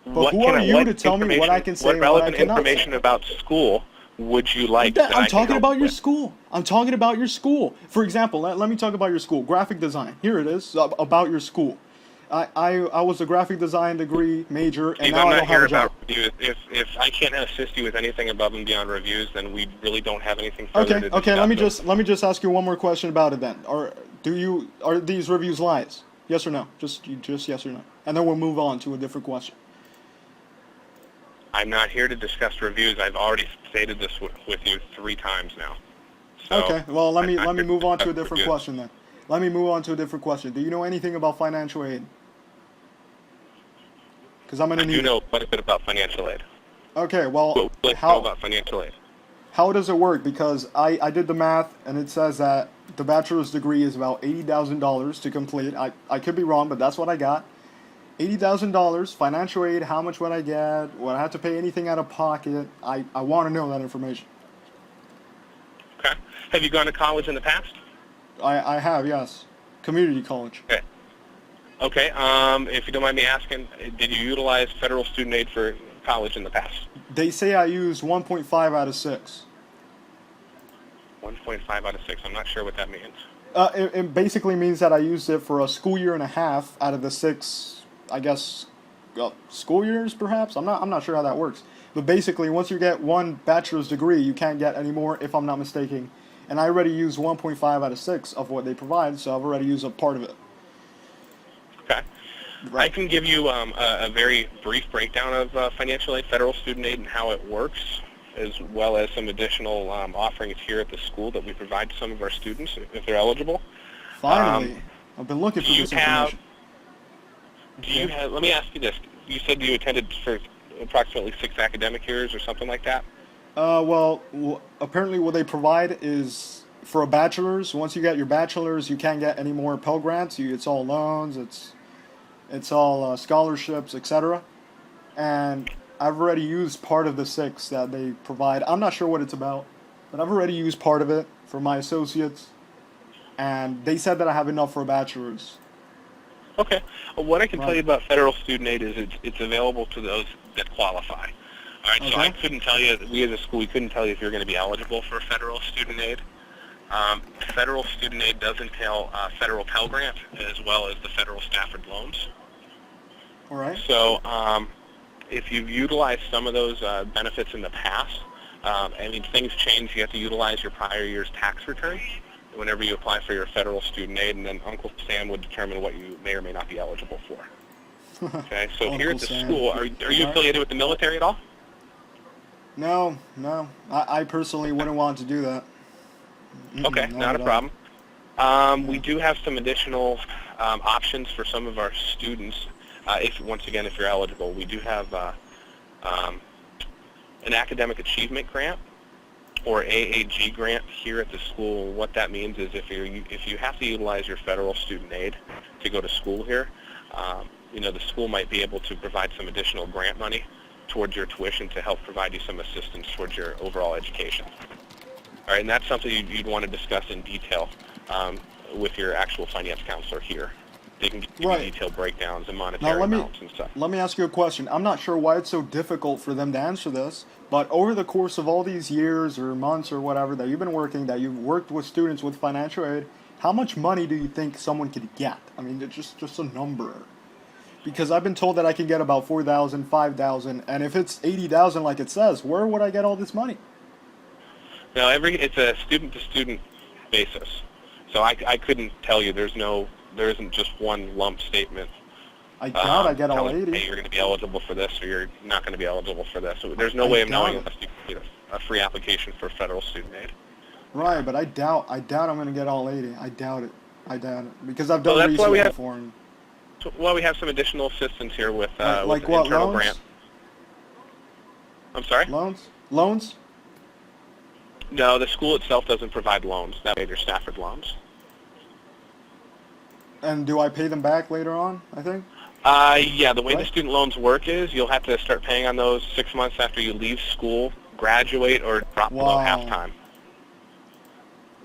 But who are you to tell me what I can say and what I relevant cannot information say? about school would you like? I'm talking about your school. I'm talking about your school. For example, let me talk about your school. Graphic design. Here it is, about your school. I was a graphic design degree major, and Steve, now I don't have a job. I'm not here about reviews. If I can't assist you with anything above and beyond reviews, then we really don't have anything further to discuss. Okay. Let me just ask you one more question about it then. Are these reviews lies? Yes or no? Just yes or no. And then we'll move on to a different question. I'm not here to discuss reviews. I've already stated this with you 3 times now. So okay. Well, let me move on to a different question then. Let me move on to a different question. Do you know anything about financial aid? Because I'm gonna need. I do know quite a bit about financial aid. Okay. Well, how about financial aid? How does it work? Because I did the math and it says that the bachelor's degree is about $80,000 to complete. I could be wrong, but that's what I got. $80,000 financial aid. How much would I get? Would I have to pay anything out of pocket? I want to know that information. Okay. Have you gone to college in the past? I have, yes. Community college. Okay. Okay. If you don't mind me asking, did you utilize federal student aid for college in the past? They say I used 1.5 out of 6. 1.5 out of 6. I'm not sure what that means. It basically means that I used it for a school year and a half out of the 6. I guess school years, perhaps. I'm not sure how that works. But basically, once you get one bachelor's degree, you can't get any more, if I'm not mistaken. And I already used 1.5 out of 6 of what they provide, so I've already used a part of it. Okay. Right. I can give you a very brief breakdown of financial aid, federal student aid, and how it works. as well as some additional offerings here at the school that we provide to some of our students if they're eligible. Finally, I've been looking for this information. Let me ask you this. You said you attended for approximately 6 academic years or something like that? Well, apparently what they provide is for a bachelor's. Once you get your bachelor's, you can't get any more Pell Grants. It's all loans, it's all scholarships, etc. And I've already used part of the 6 that they provide. I'm not sure what it's about, but I've already used part of it for my associates. And they said that I have enough for a bachelor's. Okay. Well, what I can tell you about federal student aid is it's available to those that qualify. All right, so I couldn't tell you, we as a school, we couldn't tell you if you're going to be eligible for federal student aid. Federal student aid does entail federal Pell Grant as well as the federal Stafford loans. All right. So if you've utilized some of those benefits in the past, I mean, things change. You have to utilize your prior year's tax return whenever you apply for your federal student aid, and then Uncle Sam would determine what you may or may not be eligible for. Okay, so here at the school, are you affiliated with the military at all? No. I personally wouldn't want to do that. Okay, not a problem. We do have some additional options for some of our students. Once again, if you're eligible, we do have an academic achievement grant or AAG grant here at the school. What that means is if you have to utilize your federal student aid to go to school here, the school might be able to provide some additional grant money towards your tuition to help provide you some assistance towards your overall education. All right, and that's something you'd want to discuss in detail with your actual finance counselor here. They can give you detailed breakdowns and monetary amounts and stuff. Let me ask you a question. I'm not sure why it's so difficult for them to answer this, but over the course of all these years or months or whatever that you've been working, that you've worked with students with financial aid, how much money do you think someone could get? I mean, it's just a number. Because I've been told that I can get about $4,000, $5,000, and if it's $80,000 like it says, where would I get all this money? No, it's a student-to-student basis. So I couldn't tell you. There isn't just one lump statement. I doubt I get all 80. Hey, you're going to be eligible for this, or you're not going to be eligible for this. So there's no way of knowing unless you get a free application for federal student aid. Right, but I doubt I'm going to get all 80. I doubt it because I've done research before. Well, we have some additional assistance here with like an what, internal loans? grant. I'm sorry? Loans? No, the school itself doesn't provide loans. That way, they're Stafford loans. And do I pay them back later on, I think? Yeah, the way the student loans work is you'll have to start paying on those 6 months after you leave school, graduate, or drop below half-time.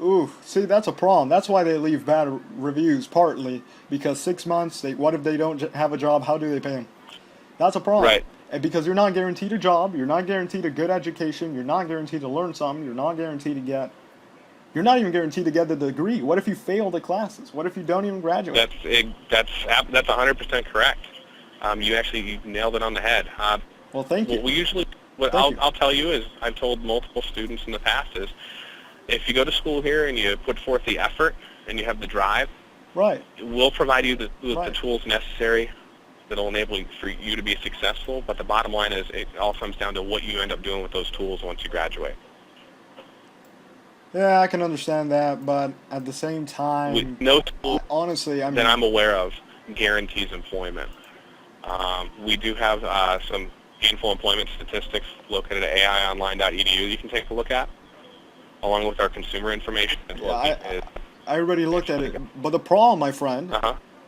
Ooh, see, that's a problem. That's why they leave bad reviews, partly, because 6 months, what if they don't have a job? How do they pay them? That's a problem. Right. And because you're not guaranteed a job, you're not guaranteed a good education, you're not guaranteed to learn something, you're not even guaranteed to get the degree. What if you fail the classes? What if you don't even graduate? That's 100% correct. You nailed it on the head. Well, thank you. I'll tell you is I've told multiple students in the past is if you go to school here and you put forth the effort and you have the drive, we'll provide you with the tools necessary that will enable for you to be successful. But the bottom line is it all comes down to what you end up doing with those tools once you graduate. Yeah, I can understand that, but at the same time, no tool honestly, that I'm aware of guarantees employment. We do have some gainful employment statistics located at aionline.edu you can take a look at, along with our consumer information. I already looked at it, but the problem, my friend,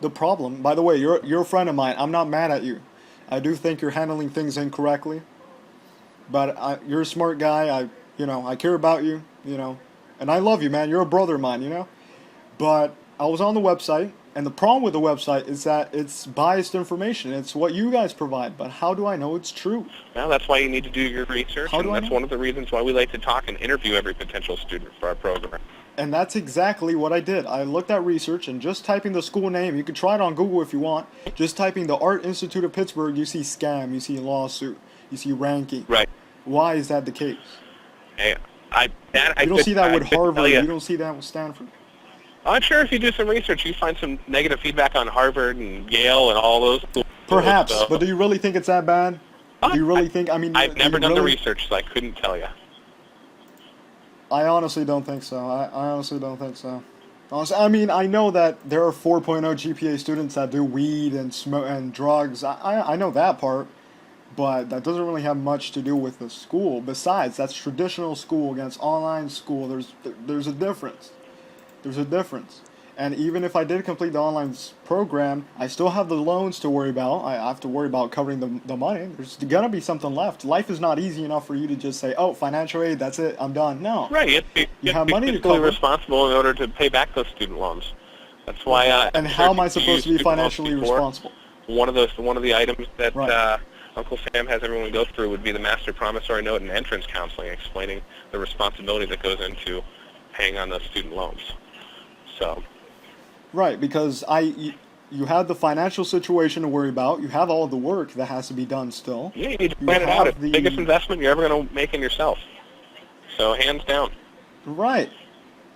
the problem, by the way, you're a friend of mine. I'm not mad at you. I do think you're handling things incorrectly, but you're a smart guy. I care about you, and I love you, man. You're a brother of mine, But I was on the website, and the problem with the website is that it's biased information. It's what you guys provide, but how do I know it's true? Well, that's why you need to do your research, and that's one of the reasons why we like to talk and interview every potential student for our program. And that's exactly what I did. I looked at research, and just typing the school name, you can try it on Google if you want, just typing the Art Institute of Pittsburgh, you see scam, you see lawsuit, you see ranking. Right. Why is that the case? Hey, you don't see that with Harvard, you don't see that with Stanford. I'm sure if you do some research, you find some negative feedback on Harvard and Yale and all those schools. Perhaps, but do you really think it's that bad? Do you really think? I mean, I've never done the really, research, so I couldn't tell you. I honestly don't think so. I honestly don't think so. Honestly, I mean, I know that there are 4.0 GPA students that do weed and smoke and drugs. I know that part, but that doesn't really have much to do with the school. Besides, that's traditional school against online school. There's a difference. There's a difference. And even if I did complete the online program, I still have the loans to worry about. I have to worry about covering the money. There's going to be something left. Life is not easy enough for you to just say, oh, financial aid, that's it, I'm done. No. Right. You have money to fiscally cover. responsible in order to pay back those student loans. That's why. And how am I supposed to be financially responsible? One of the items that Right. Uncle Sam has everyone go through would be the master promissory note and entrance counseling, explaining the responsibility that goes into paying on those student loans. So. Right, because you have the financial situation to worry about. You have all the work that has to be done still. Yeah, you need to plan it out. It's the biggest investment you're ever going to make in yourself. So hands down. Right.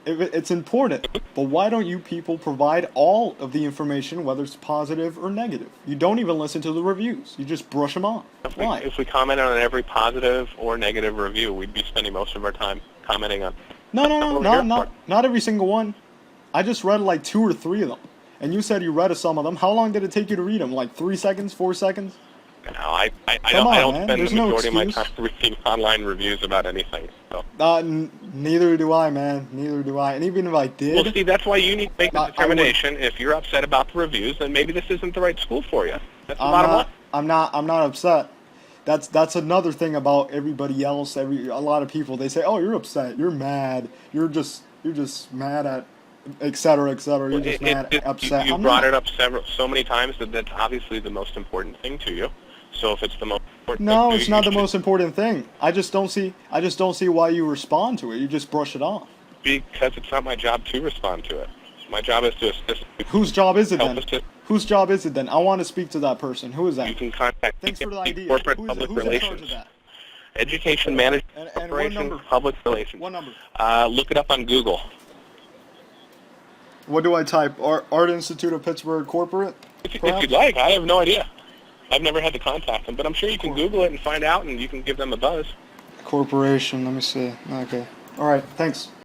It's important. But why don't you people provide all of the information, whether it's positive or negative? You don't even listen to the reviews. You just brush them off. Why? If we commented on every positive or negative review, we'd be spending most of our time commenting on. No, not every single one. I just read like 2 or 3 of them. And you said you read some of them. How long did it take you to read them? Like 3 seconds, 4 seconds? No, I Come on, don't man. spend There's the no majority of my excuse. time reading online reviews about anything. So. Neither do I, man. Neither do I. And even if I did... Well, Steve, that's why you need to make the determination. If you're upset about the reviews, then maybe this isn't the right school for you. That's the bottom line. I'm not upset. That's another thing about everybody else. A lot of people, they say, "Oh, you're upset. You're mad. You're just mad at, et cetera, et cetera. You're just upset." You brought it up so many times that that's obviously the most important thing to you. So if it's the most important thing No, to it's you, not you the most important thing. I just don't see why you respond to it. You just brush it off. Because it's not my job to respond to it. My job is to assist. Whose job is it help then? assist. Whose job is it then? I want to speak to that person. Who is that? You can contact Thanks for the idea. corporate Who's public in charge relations. of that? Education management And what operations, number? public relations. What number? Look it up on Google. What do I type? Art Institute of Pittsburgh corporate? If perhaps? you'd like, I have no idea. I've never had to contact them, but I'm sure you can Google it and find out, and you can give them a buzz. Corporation. Let me see. Okay. All right. Thanks.